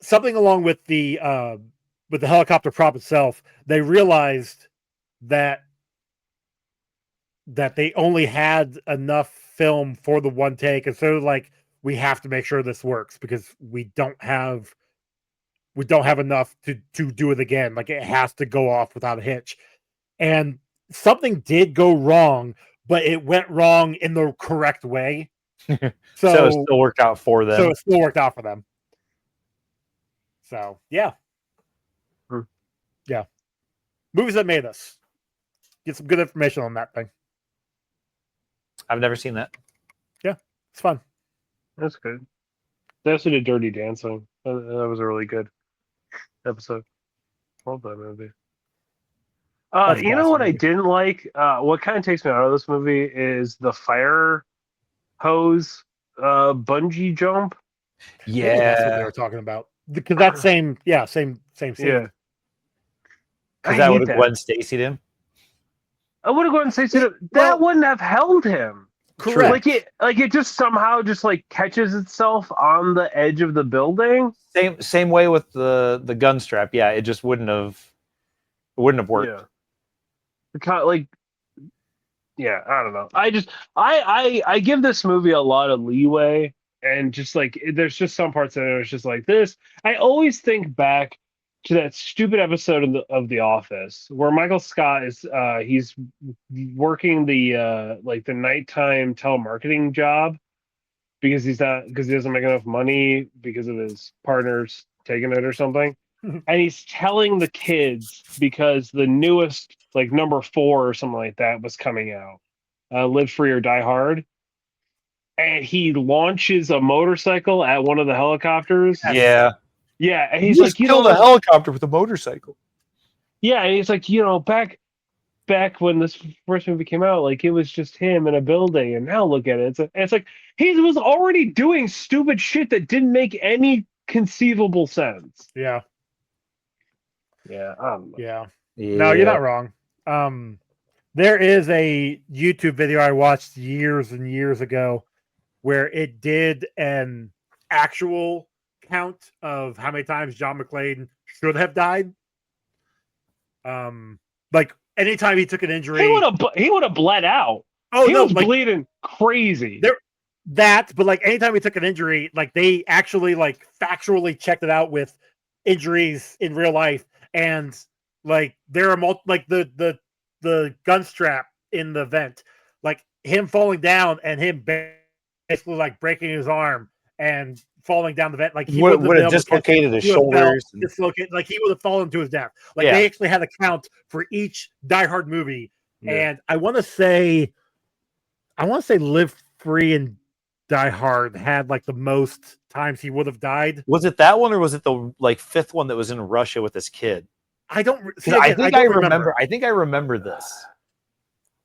Something along with the helicopter prop itself. They realized that they only had enough film for the one take, and so we have to make sure this works because we don't have enough to do it again. It has to go off without a hitch. And something did go wrong, but it went wrong in the correct way. So it still worked out for them. Yeah. Yeah. Movies that made us. Get some good information on that thing. I've never seen that. Yeah, it's fun. That's good. They also did Dirty Dancing. That was a really good episode. Love that movie. You know what I didn't like? What kind of takes me out of this movie is the fire hose bungee jump. Yeah, that's what they were talking about. Because that same scene. Yeah. Because that would have Gwen Stacy'd him. I would have gone and say that wouldn't have held him. Correct. It just somehow just catches itself on the edge of the building. Same way with the gun strap. Yeah, it just wouldn't have worked. Yeah. I don't know. I give this movie a lot of leeway, and just there's just some parts that are just like this. I always think back to that stupid episode of The Office where Michael Scott is he's working the nighttime telemarketing job because he doesn't make enough money because of his partners taking it or something. And he's telling the kids because the newest number 4 or something like that was coming out, Live Free or Die Hard. And he launches a motorcycle at one of the helicopters. Yeah. Yeah, and he's just killed a helicopter with a motorcycle. Yeah, and he's back when this first movie came out, it was just him in a building, and now look at it. It's he was already doing stupid shit that didn't make any conceivable sense. Yeah. Yeah. I don't know. Yeah. No, you're not wrong. There is a YouTube video I watched years and years ago where it did an actual count of how many times John McClane should have died. Anytime he took an injury, he would have bled out. Oh, he was bleeding crazy. But anytime he took an injury, they actually factually checked it out with injuries in real life, and there are the gun strap in the vent, him falling down and him basically breaking his arm and falling down the vent, he would have dislocated his shoulders. He would have fallen to his death. They actually had a count for each Die Hard movie, and I want to say Live Free and Die Hard had the most times he would have died. Was it that one, or was it the 5th one that was in Russia with his kid? I don't. I think I remember. I think I remember this.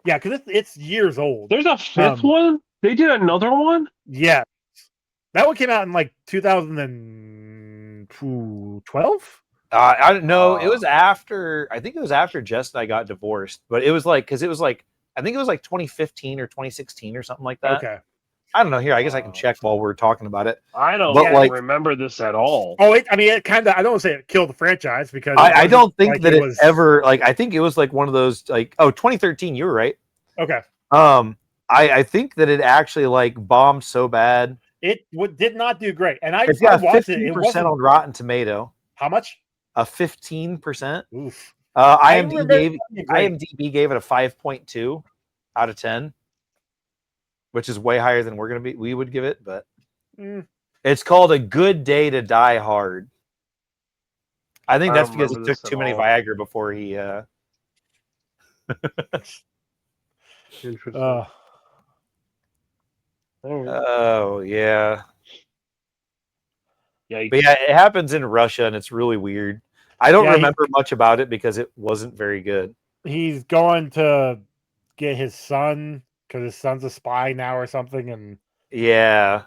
Yeah, because it's years old. There's a 5th one. They did another one. Yeah. That one came out in 2012. I don't know. It was after. I think it was after Jess and I got divorced. But it was because it was I think it was 2015 or 2016 or something like that. Okay. I don't know. Here, I guess I can check while we're talking about it. I don't But, like- remember this at all. Oh, it kind of. I don't want to say it killed the franchise because I don't think like that it it was ever like. I think it was like one of those like 2013. You were right. okay. I think that it actually like bombed so bad. It did not do great, and It's I got watched it. 15% It wasn't on Rotten Tomato. how much? A 15%. Oof. IMDb gave it a 5.2 out of 10, which is way higher than we would give it. But it's called A Good Day to Die Hard. I think that's because he took too many Viagra before he. Interesting. Oh yeah. Yikes. But yeah, it happens in Russia, and it's really weird. I don't remember much about it because it wasn't very good. He's going to get his son because his son's a spy now or something, and yeah,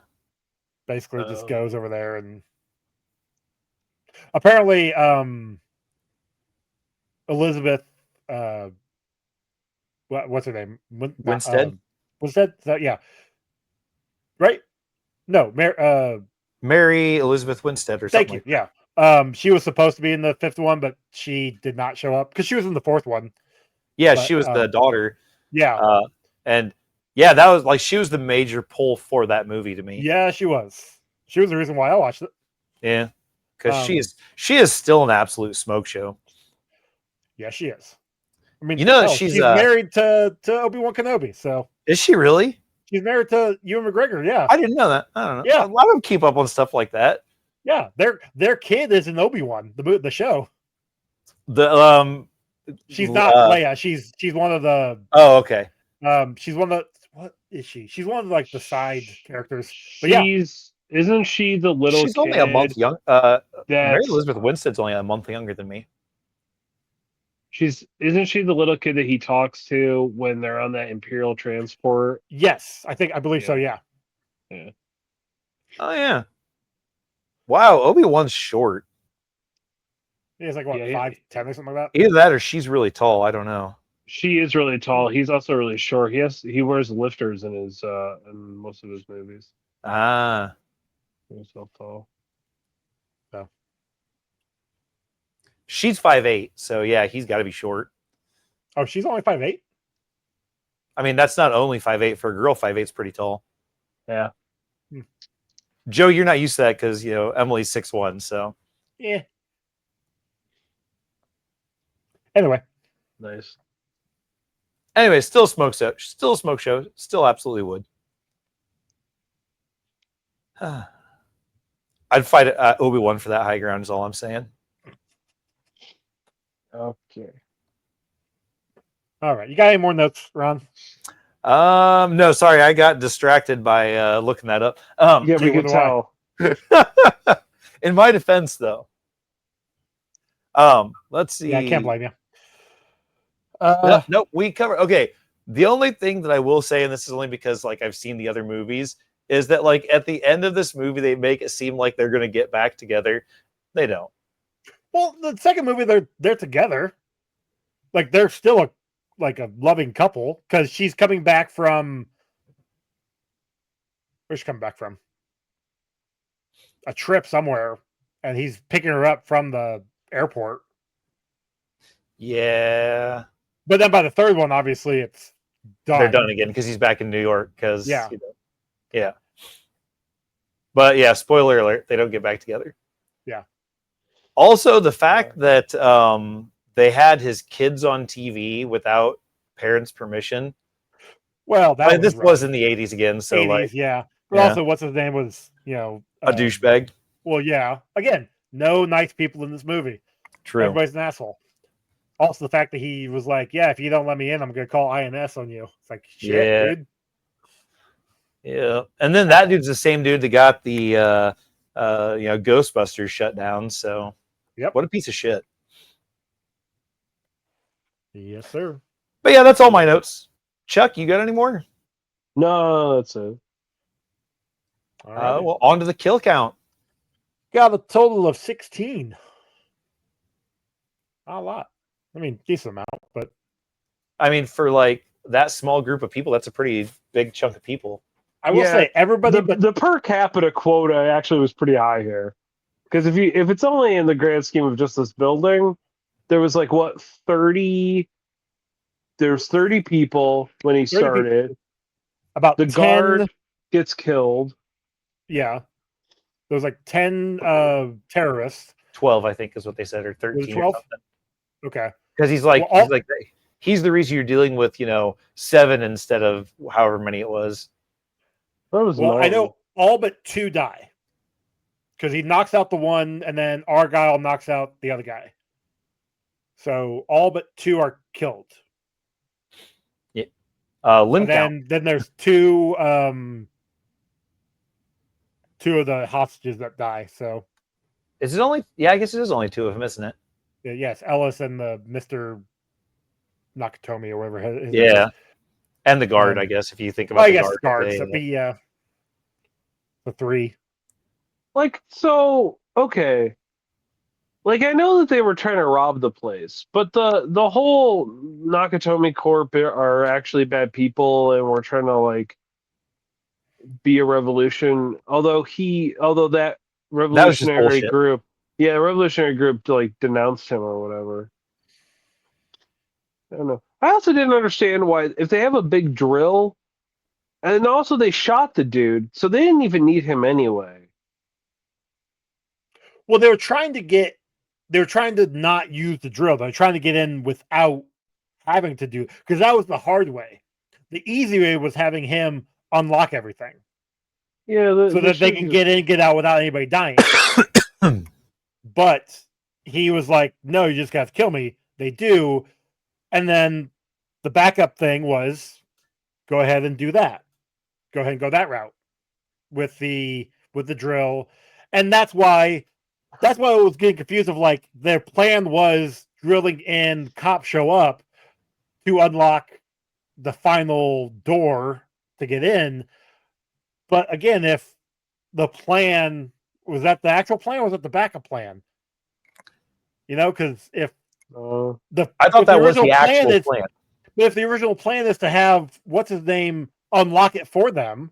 basically just goes over there and apparently Elizabeth what's her name? Winstead. Winstead? Yeah. Right? No, Mary Elizabeth Winstead or something. Thank you. Yeah. She was supposed to be in the fifth one, but she did not show up because she was in the fourth one. Yeah, but, she was the daughter. Yeah. And yeah, that was like she was the major pull for that movie to me. Yeah, she was. She was the reason why I watched it. Yeah, because she is still an absolute smoke show. Yeah, she is. I mean, she's married to Obi-Wan Kenobi. So is she really? She's married to Ewan McGregor. Yeah, I didn't know that. I don't know. Yeah, I don't keep up on stuff like that. Yeah, their kid is in Obi-Wan, the show. She's not Leia. She's one of the. Oh, okay. She's one of the. What is she? She's one of like the side characters. But isn't she the little? She's only a month young. Mary Elizabeth Winstead's only a month younger than me. Isn't she the little kid that he talks to when they're on that Imperial transport? Yes, I believe so. Yeah. Yeah. Oh yeah. Wow, Obi-Wan's short. He's like what 5'10" or something like that. Either that or she's really tall. I don't know. She is really tall. He's also really short. He wears lifters in his in most of his movies. Ah. He's so tall. So. She's 5'8", so yeah, he's got to be short. Oh, she's only 5'8"? I mean, that's not only 5'8". For a girl, 5'8" is pretty tall. Yeah. Joe, you're not used to that because Emily's 6'1", so yeah. Anyway, nice. Anyway, still a smoke show. Still absolutely would. I'd fight Obi-Wan for that high ground. Is all I'm saying. Okay. All right. You got any more notes, Ron? No, sorry, I got distracted by looking that up. Yeah, we can tell. In my defense, though, let's see. Yeah, I can't blame you. No, we cover. Okay, the only thing that I will say, and this is only because like I've seen the other movies, is that like at the end of this movie, they make it seem like they're going to get back together. They don't. Well, the second movie, they're together. Like they're still a loving couple because she's coming back from. Where's she coming back from? A trip somewhere, and he's picking her up from the airport. Yeah. But then by the third one, obviously, it's done. They're done again because he's back in New York. Because yeah. Yeah. But yeah, spoiler alert, they don't get back together. Yeah. Also, the fact that they had his kids on TV without parents' permission. Well, this was in the 80s again, so 80s, like yeah. But also, what's his name was a douchebag. Well, yeah. Again, no nice people in this movie. True. Everybody's an asshole. Also, the fact that he was like, "Yeah, if you don't let me in, I'm going to call INS on you." It's like, shit, dude. Yeah, and then that dude's the same dude that got the Ghostbusters shut down. So, yep, what a piece of shit. Yes, sir. But yeah, that's all my notes. Chuck, you got any more? No, that's it. Well, on to the kill count. Got a total of 16. Not a lot. I mean, decent amount, but I mean, for like that small group of people, that's a pretty big chunk of people. I will say everybody, but the per capita quota actually was pretty high here, because if it's only in the grand scheme of just this building, there was like what 30. There's 30 people when he started. About the 10, guard gets killed. Yeah, there was like 10 terrorists. 12, I think, is what they said, or 13 or something. Okay, because he's the reason you're dealing with 7 instead of however many it was. I know all but 2 die because he knocks out the one, and then Argyle knocks out the other guy. So all but 2 are killed. Yeah, then there's 2 of the hostages that die. So is it only? Yeah, I guess it is only 2 of them, isn't it? Yes, Ellis and the Mr. Nakatomi or whatever his name is. And the guard, I guess, if you think about the guards. The 3. Like, so, okay. Like, I know that they were trying to rob the place, but the whole Nakatomi Corp are actually bad people, and we're trying to, like, be a revolution. Although that revolutionary group, like, denounced him or whatever. I don't know. I also didn't understand why, if they have a big drill, and also they shot the dude, so they didn't even need him anyway. Well, they were trying to not use the drill. They're trying to get in without having to do, because that was the hard way. The easy way was having him unlock everything. Yeah, so that they can get in and get out without anybody dying. But he was like, no, you just got to kill me. They do. And then the backup thing was go ahead and do that. Go ahead and go that route with the drill. And that's why I was getting confused of, like, their plan was drilling in, cops show up to unlock the final door to get in. But again, if the plan was that the actual plan, or was it the backup plan? Because if I thought that was the actual plan. But if the original plan is to have what's his name unlock it for them,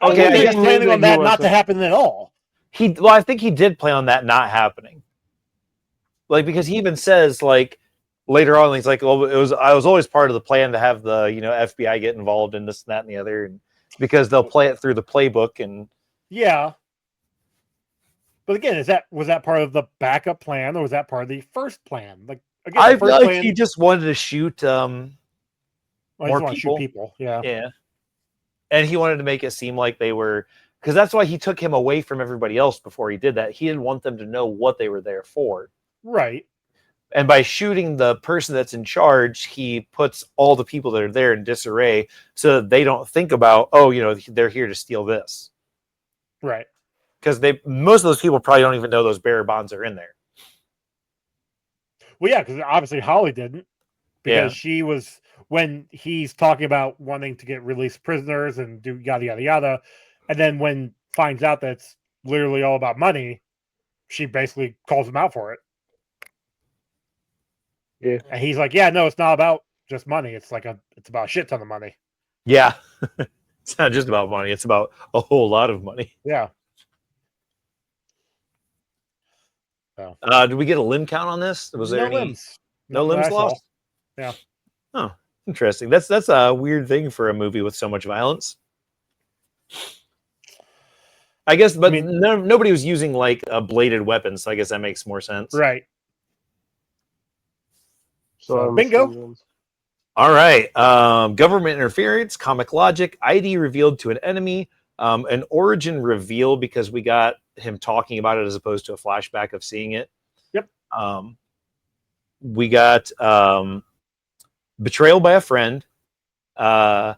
okay, I guess planning on that not to happen at all. I think he did plan on that not happening. Like, because he even says, like, later on, he's like, "Well, I was always part of the plan to have the FBI get involved in this and that and the other, and because they'll play it through the playbook." And yeah, but again, was that part of the backup plan, or was that part of the first plan? Like, again, I feel like he just wanted to shoot more people. Yeah, and he wanted to make it seem like they were, because that's why he took him away from everybody else before he did that. He didn't want them to know what they were there for. Right. And by shooting the person that's in charge, he puts all the people that are there in disarray, so that they don't think about, they're here to steal this. Right. Because most of those people probably don't even know those bearer bonds are in there. Well, yeah, because obviously Holly didn't, because she was, when he's talking about wanting to get released prisoners and do yada yada yada, and then when finds out that it's literally all about money, she basically calls him out for it. Yeah, and he's like, "Yeah, no, it's not about just money. It's about a shit ton of money." Yeah, it's not just about money. It's about a whole lot of money. Yeah. So. Did we get a limb count on this? Was there any limbs? No limbs lost? Yeah. Oh, interesting. That's a weird thing for a movie with so much violence. I guess, but nobody was using like a bladed weapon, so I guess that makes more sense. Right. So bingo. All right. Government interference, comic logic, ID revealed to an enemy, an origin reveal because we got him talking about it as opposed to a flashback of seeing it. Yep. We got betrayal by a friend, villain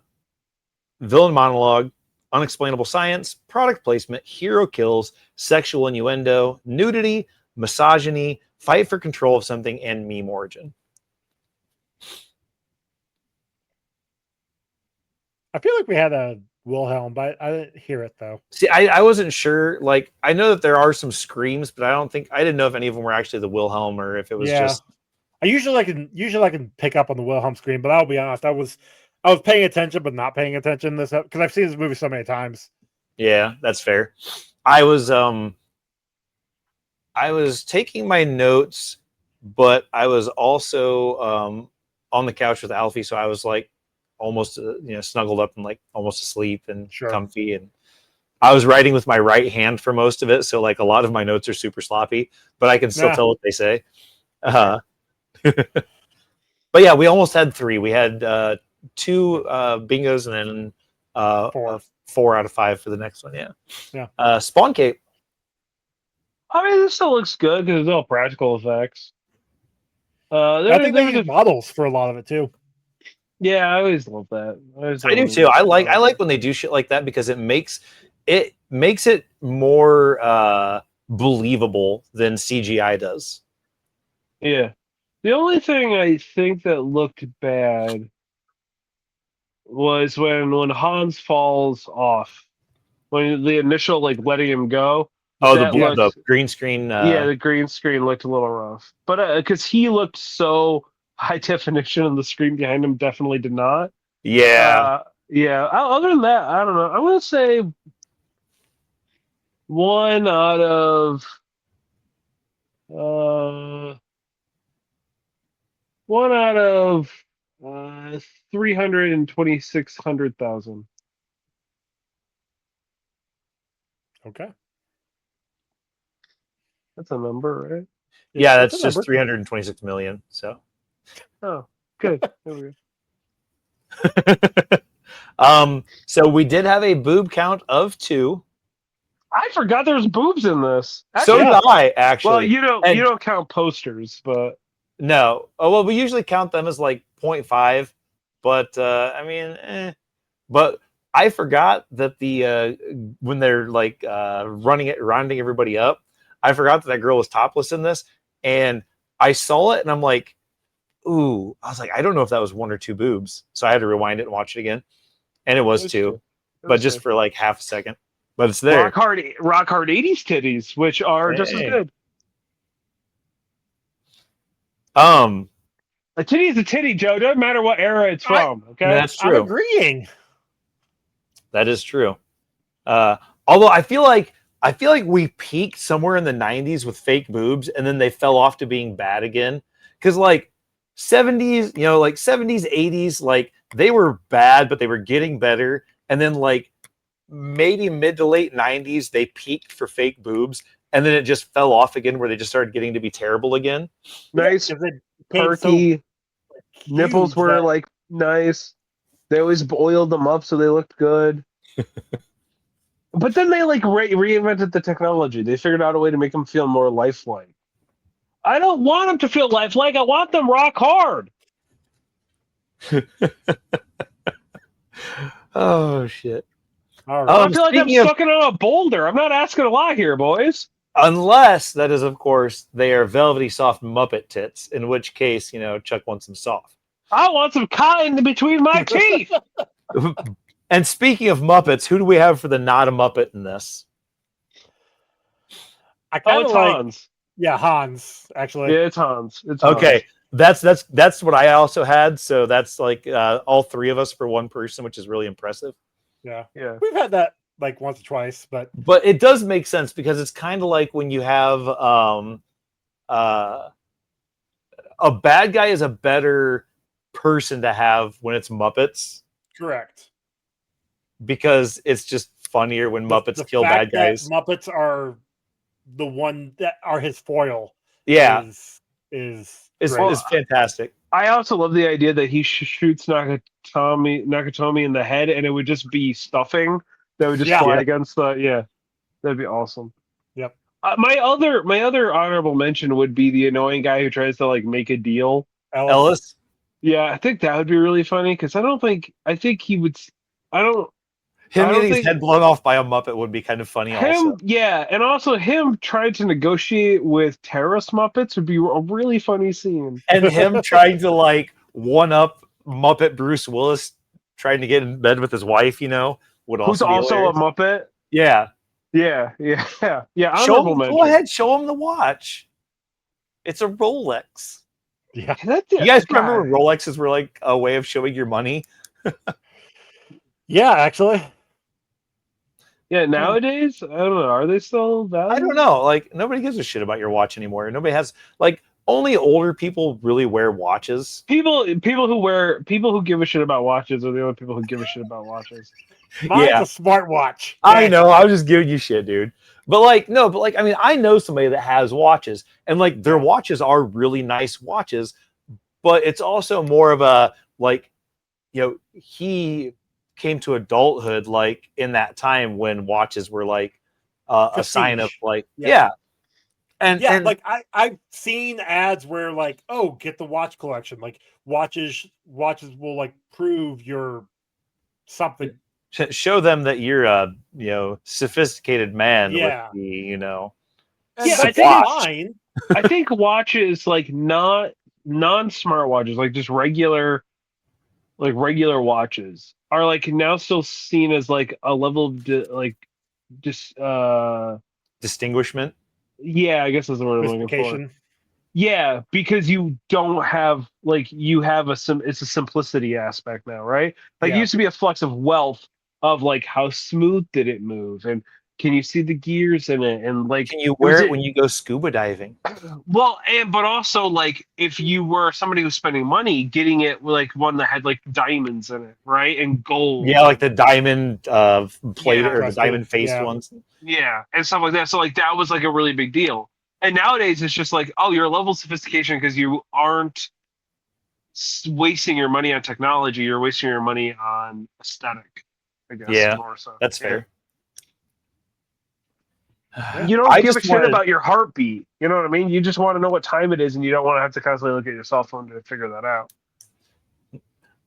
monologue, unexplainable science, product placement, hero kills, sexual innuendo, nudity, misogyny, fight for control of something, and meme origin. I feel like we had a Wilhelm, but I didn't hear it though. See, I wasn't sure. Like, I know that there are some screams, but I didn't know if any of them were actually the Wilhelm or if it was just. I usually can pick up on the Wilhelm scream, but I'll be honest, I was I was paying attention, but not paying attention this because I've seen this movie so many times. Yeah, that's fair. I was taking my notes, but I was also on the couch with Alfie, so I was like almost snuggled up and like almost asleep and comfy, and I was writing with my right hand for most of it, so like a lot of my notes are super sloppy, but I can still tell what they say. But yeah, we almost had 3. We had 2 bingos and then 4 out of 5 for the next one. Yeah. Spawn Cape. I mean, this still looks good because it's all practical effects. I think they use models for a lot of it too. Yeah, I always love that. I do too. I like when they do shit like that because it makes it more believable than CGI does. Yeah. The only thing I think that looked bad was when Hans falls off. When the initial like letting him go. Oh, the green screen. Yeah, the green screen looked a little rough, but because he looked so high definition, and the screen behind him definitely did not. Yeah, yeah. Other than that, I don't know. I'm gonna say 1 out of 1 out of 326,000. Okay. That's a number, right? Yeah, that's just 326 million. So. Oh, good. There we go. So we did have a boob count of 2. I forgot there's boobs in this. Actually, so did I, actually. Well, you don't count posters, but no. Oh well, we usually count them as like 0.5, but I mean, But I forgot that the when they're like rounding everybody up, I forgot that girl was topless in this, and I saw it, and I'm like, ooh, I was like, I don't know if that was 1 or 2 boobs, so I had to rewind it and watch it again, and it was 2, but just for like half a second. But it's there. Rock hard 80s titties, which are just as good. A titty is a titty, Joe. Doesn't matter what era it's from. Okay, that's true. I'm agreeing. That is true. Although I feel like we peaked somewhere in the 90s with fake boobs, and then they fell off to being bad again. Because like 70s, like 70s, 80s, like they were bad, but they were getting better. And then like maybe mid to late 90s, they peaked for fake boobs, and then it just fell off again, where they just started getting to be terrible again. Nice, perky nipples were like nice. They always boiled them up so they looked good. But then they like reinvented the technology. They figured out a way to make them feel more lifelike. I don't want them to feel lifelike. I want them rock hard. Oh shit. All right. I feel like I'm sucking on a boulder. I'm not asking a lot here, boys. Unless that is, of course, they are velvety soft Muppet tits, in which case, Chuck wants them soft. I want some cotton between my teeth. And speaking of Muppets, who do we have for the not a Muppet in this? I kind of like Hans. Yeah, Hans. Actually, yeah, it's Hans. It's okay. Hans. That's what I also had. So that's like all 3 of us for 1 person, which is really impressive. Yeah. We've had that like once or twice, but it does make sense because it's kind of like when you have a bad guy is a better person to have when it's Muppets. Correct. Because it's just funnier when Muppets kill bad guys. Muppets are the one that are his foil. Yeah, is fantastic. I also love the idea that he shoots Nakatomi in the head, and it would just be stuffing that would just fly against the. Yeah, that'd be awesome. Yep. My other honorable mention would be the annoying guy who tries to like make a deal. Ellis. Yeah, I think that would be really funny because I think he would. Him getting his head blown off by a Muppet would be kind of funny. Also, yeah, and also him trying to negotiate with terrorist Muppets would be a really funny scene. And him trying to like one up Muppet Bruce Willis, trying to get in bed with his wife, would also. Who's also hilarious. A Muppet? Yeah. Go ahead, show him the watch. It's a Rolex. Yeah. You guys remember when Rolexes were like a way of showing your money? Yeah, actually. Yeah, nowadays, I don't know. Are they still I valued? don't know. Like nobody gives a shit about your watch anymore. Nobody has like only older people really wear watches. People who give a shit about watches are the only people who give a shit about watches. Mine's Yeah, a smartwatch. I know. I was just giving you shit, dude. But like, no, but like, I mean, I know somebody that has watches, and like their watches are really nice watches, but it's also more of a like, he came to adulthood like in that time when watches were like a sign of Prestige. like, Yeah. and Like I've seen ads where like, oh, get the watch collection. Like watches will like prove you're something. show them that you're a sophisticated man with Yeah. the. And Yeah, that's fine. I think watches like not non-smart watches, like just regular watches are like now still seen as like a level of just Distinguishment. yeah, I guess that's the word I'm looking for. Sophistication. Yeah, because you don't have like you have it's a simplicity aspect now, right? Like it Yeah. used to be a flex of wealth of like how smooth did it move and can you see the gears in it and like Can you wear it when you go scuba diving? well, and but also like if you were somebody who's spending money, getting it like one that had like diamonds in it, right? And gold. Yeah, like the diamond plate Yeah, or the diamond faced yeah. ones. yeah, and stuff like that. So like that was like a really big deal. And nowadays it's just like, oh, you're a level of sophistication because you aren't wasting your money on technology. You're wasting your money on aesthetic. I guess Yeah, more so. that's fair. You don't I give a just shit wanted, about your heartbeat. You know what I mean? You just want to know what time it is, and you don't want to have to constantly look at your cell phone to figure that out.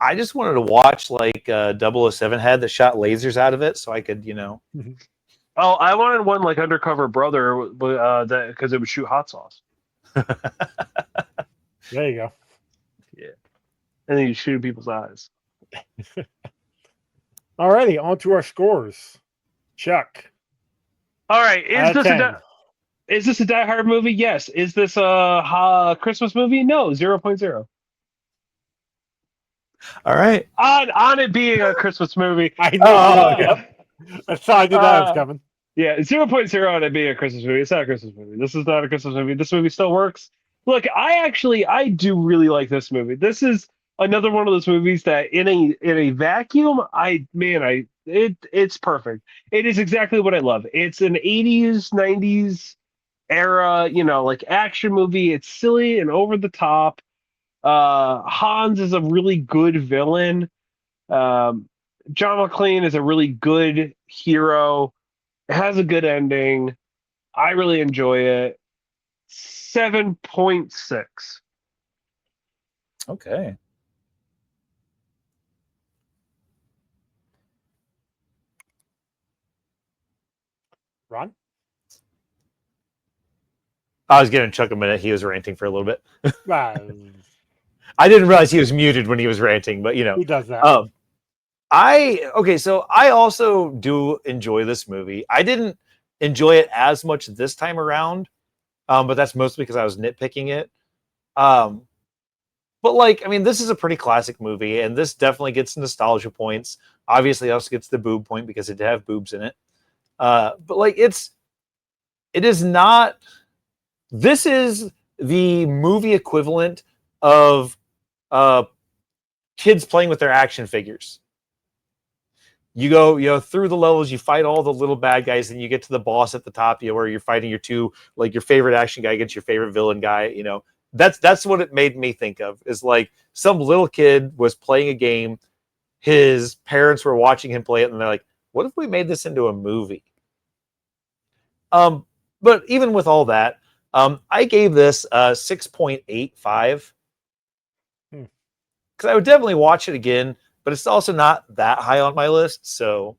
I just wanted to watch like 007 had that shot lasers out of it, so I could, Oh, I wanted one like Undercover Brother, that because it would shoot hot sauce. There you go. Yeah, and then you shoot in people's eyes. Alrighty, on to our scores. Chuck. All right, Out of 10. Is this a Die Hard movie? Yes. Is this a Christmas movie? No, 0.0. All right. On it being a Christmas movie. I know. I saw I knew that was coming. Yeah, 0.0 on it being a Christmas movie. It's not a Christmas movie. This is not a Christmas movie. This movie still works. Look, I do really like this movie. This is another one of those movies that in a vacuum, it's perfect. It is exactly what I love. It's an 80s, 90s era, like action movie. It's silly and over the top. Hans is a really good villain. Um, John McClane is a really good hero. It has a good ending. I really enjoy it. 7.6. Okay. Ron? I was giving Chuck a minute. He was ranting for a little bit. I didn't realize he was muted when he was ranting, but He does that. So I also do enjoy this movie. I didn't enjoy it as much this time around, but that's mostly because I was nitpicking it. But like, I mean, this is a pretty classic movie, and this definitely gets nostalgia points. Obviously, also gets the boob point because it did have boobs in it. But like, it is not. This is the movie equivalent of kids playing with their action figures. You go, through the levels, you fight all the little bad guys, and you get to the boss at the top, where you're fighting your favorite action guy against your favorite villain guy. That's what it made me think of. Is like some little kid was playing a game, his parents were watching him play it, and they're like, "What if we made this into a movie?" But even with all that, I gave this 6.85 because I would definitely watch it again, but it's also not that high on my list. So,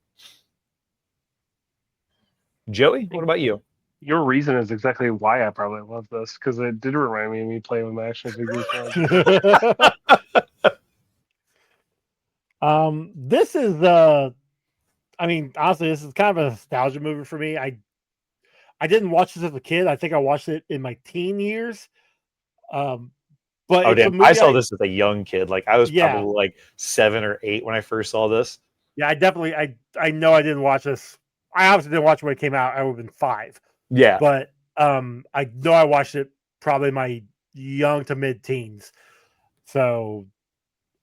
Joey, what about you? Your reason is exactly why I probably love this, because it did remind me of me playing with my action figures. This is I mean, honestly, this is kind of a nostalgia movie for me. I didn't watch this as a kid. I think I watched it in my teen years. But Oh it's a damn! movie I saw this as a young kid. Like I was Yeah. probably like 7 or 8 when I first saw this. Yeah, I know I didn't watch this. I obviously didn't watch it when it came out. I would have been 5. Yeah, But I know I watched it probably in my young to mid teens. So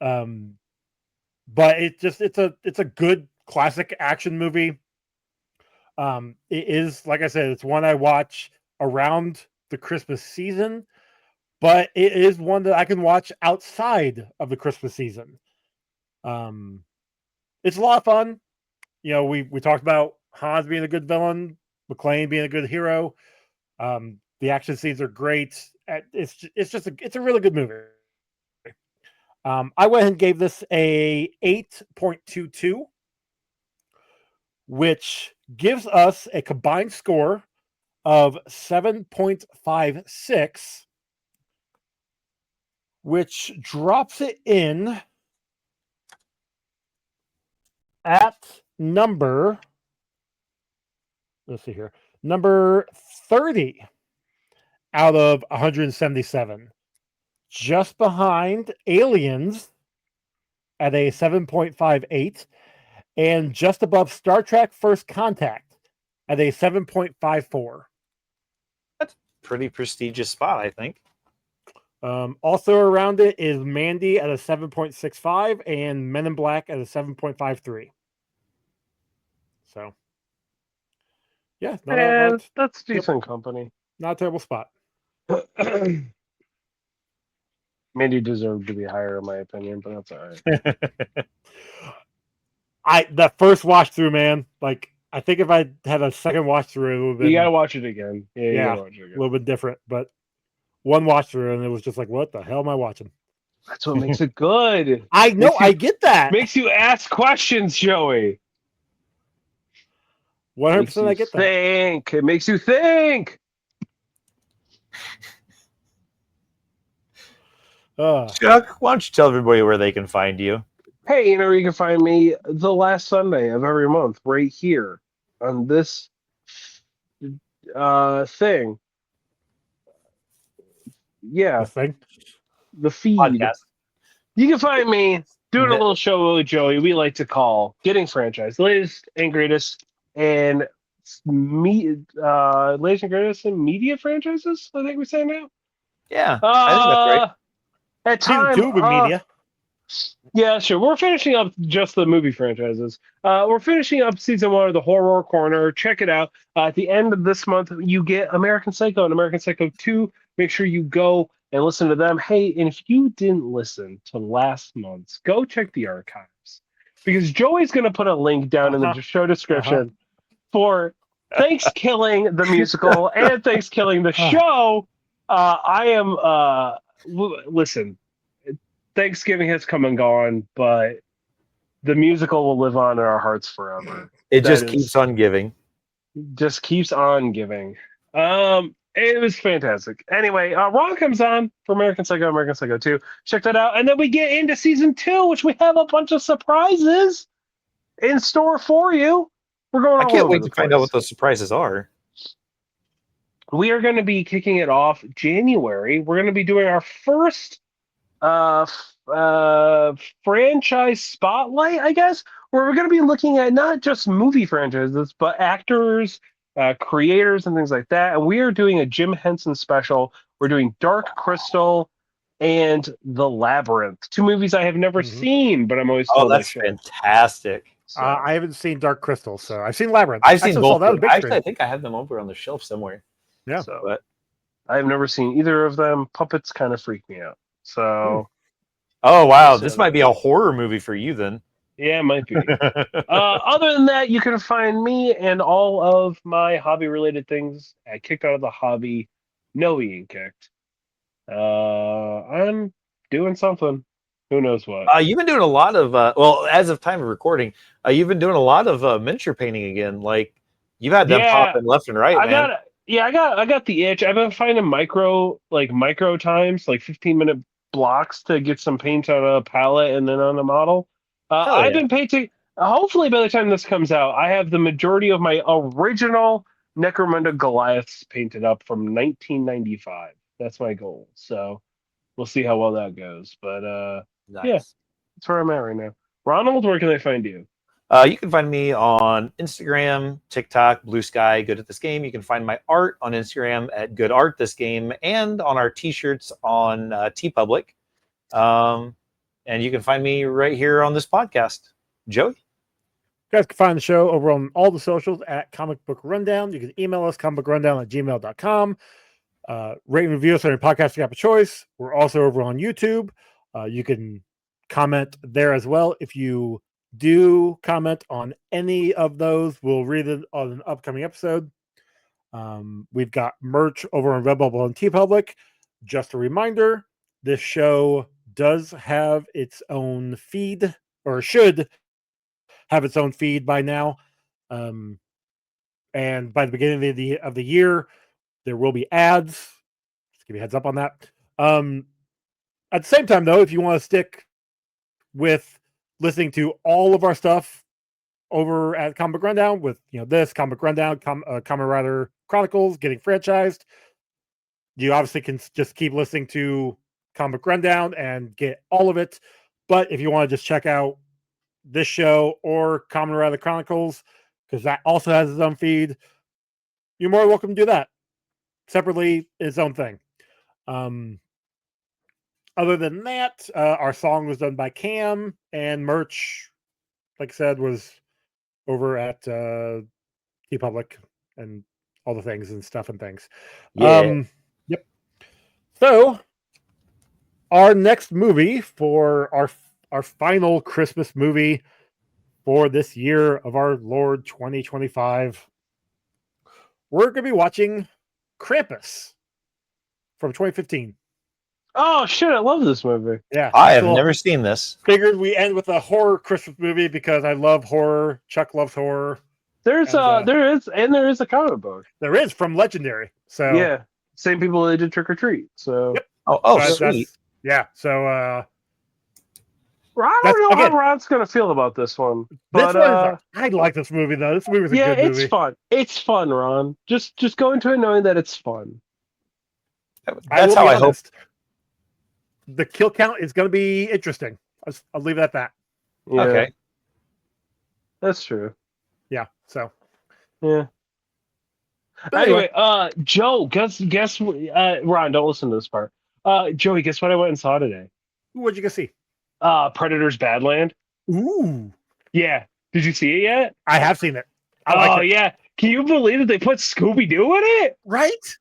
but it's a good classic action movie. It is, like I said, it's one I watch around the Christmas season, but it is one that I can watch outside of the Christmas season. It's a lot of fun. You know, we talked about Hans being a good villain, McClane being a good hero. The action scenes are great. It's a really good movie. I went and gave this a 8.22, which gives us a combined score of 7.56, which drops it in at number, let's see here, number 30 out of 177, just behind Aliens at a 7.58, and just above Star Trek First Contact at a 7.54. that's a pretty prestigious spot, I think. Also around it is Mandy at a 7.65 and Men in Black at a 7.53. So, yeah, that's decent company. Not a terrible spot. Mandy deserved to be higher, in my opinion, but that's all right. The first watch through, man, like I think if I had a second watch through, it would have been, You gotta watch it again. Yeah, you gotta watch it a again. little bit different. But one watch through, and it was just like, what the hell am I watching? That's what makes it good. I know, I get that. Makes you ask questions, Joey. 100%, I get that. Think. It makes you think. Chuck, why don't you tell everybody where they can find you? Hey, you know where you can find me the last Sunday of every month, right here on this thing. Yeah, This thing. the feed. Podcast. You can find me doing a little show with Joey we like to call Getting Franchise, latest and greatest and latest and greatest in media franchises, I think we're saying now. Yeah, I think that's right. At time, Season 2 of media. Yeah, sure. We're finishing up just the movie franchises. We're finishing up season 1 of the Horror Corner. Check it out. At the end of this month, you get American Psycho and American Psycho 2. Make sure you go and listen to them. Hey, and if you didn't listen to last month's, go check the archives. Because Joey's going to put a link down in the show description for Thanksgiving the musical and Thanksgiving the show. Listen, Thanksgiving has come and gone, but the musical will live on in our hearts forever. It just keeps on giving. Just keeps on giving. It was fantastic. Anyway, Ron comes on for American Psycho 2. Check that out. And then we get into season 2, which we have a bunch of surprises in store for you. We're going all I can't over wait the to find place. out what those surprises are. We are going to be kicking it off January. We're going to be doing our first franchise spotlight, I guess, where we're going to be looking at not just movie franchises, but actors, creators, and things like that. And we are doing a Jim Henson special. We're doing Dark Crystal and The Labyrinth, 2 movies I have never seen, but I'm always told that's fantastic. So. I haven't seen Dark Crystal, so I've seen Labyrinth. I've seen both. Actually, I think I have them over on the shelf somewhere. Yeah, so, but I've never seen either of them. Puppets kind of freak me out. So, oh wow, this might be a horror movie for you then. Yeah, it might be. Other than that, you can find me and all of my hobby-related things at Kicked Out of the Hobby, no being kicked. I'm doing something. Who knows what? You've been doing a lot of well, as of time of recording, you've been doing a lot of miniature painting again. Like you've had them popping left and right, man. I got the itch. I've been finding micro times, like 15-minute blocks to get some paint on a palette and then on a model. I've been painting. Hopefully, by the time this comes out, I have the majority of my original Necromunda Goliaths painted up from 1995. That's my goal. So we'll see how well that goes. But Nice. yeah, that's where I'm at right now. Ronald, where can they find you? You can find me on Instagram, TikTok, Blue Sky, Good at This Game. You can find my art on Instagram at Good Art This Game, and on our T-shirts on TeePublic. And you can find me right here on this podcast. Joey? You guys can find the show over on all the socials at Comic Book Rundown. You can email us, comicbookrundown@gmail.com. Rate and review us on your podcast app of choice. We're also over on YouTube. You can comment there as well. If you do comment on any of those, we'll read it on an upcoming episode. We've got merch over on Redbubble and TeePublic. Just a reminder, this show does have its own feed, or should have its own feed by now. And by the beginning of the year, there will be ads. Just give you a heads up on that. At the same time, though, if you want to stick with listening to all of our stuff over at Comic Rundown, with this Comic Rundown, Kamen Rider Chronicles getting franchised, you obviously can just keep listening to Comic Rundown and get all of it. But if you want to just check out this show or Kamen Rider Chronicles, because that also has its own feed, you're more welcome to do that separately, its own thing. Other than that, our song was done by Cam, and merch, like I said, was over at TeePublic and all the things and stuff and things. Yeah. Yep. So our next movie for our final Christmas movie for this year of our Lord 2025, we're going to be watching Krampus from 2015. Oh shit! I love this movie. Yeah, I have never seen this. Figured we end with a horror Christmas movie because I love horror. Chuck loves horror. There is a comic book. There is, from Legendary. So yeah, same people that did Trick or Treat. So yep. Oh, sweet. Yeah. So I don't know how Ron's gonna feel about this one. But I like this movie though. This movie's a good movie. It's fun. It's fun, Ron. Just go into it knowing that it's fun. That's how I hope. The kill count is going to be interesting. I'll leave it at that. Yeah, okay, that's true. Yeah. So. Yeah. But anyway, Joe, guess. Ron, don't listen to this part. Joey, guess what I went and saw today? What'd you go see? Predator's Badland. Ooh. Yeah. Did you see it yet? I have seen it. I like it. Yeah. Can you believe that they put Scooby-Doo in it? Right?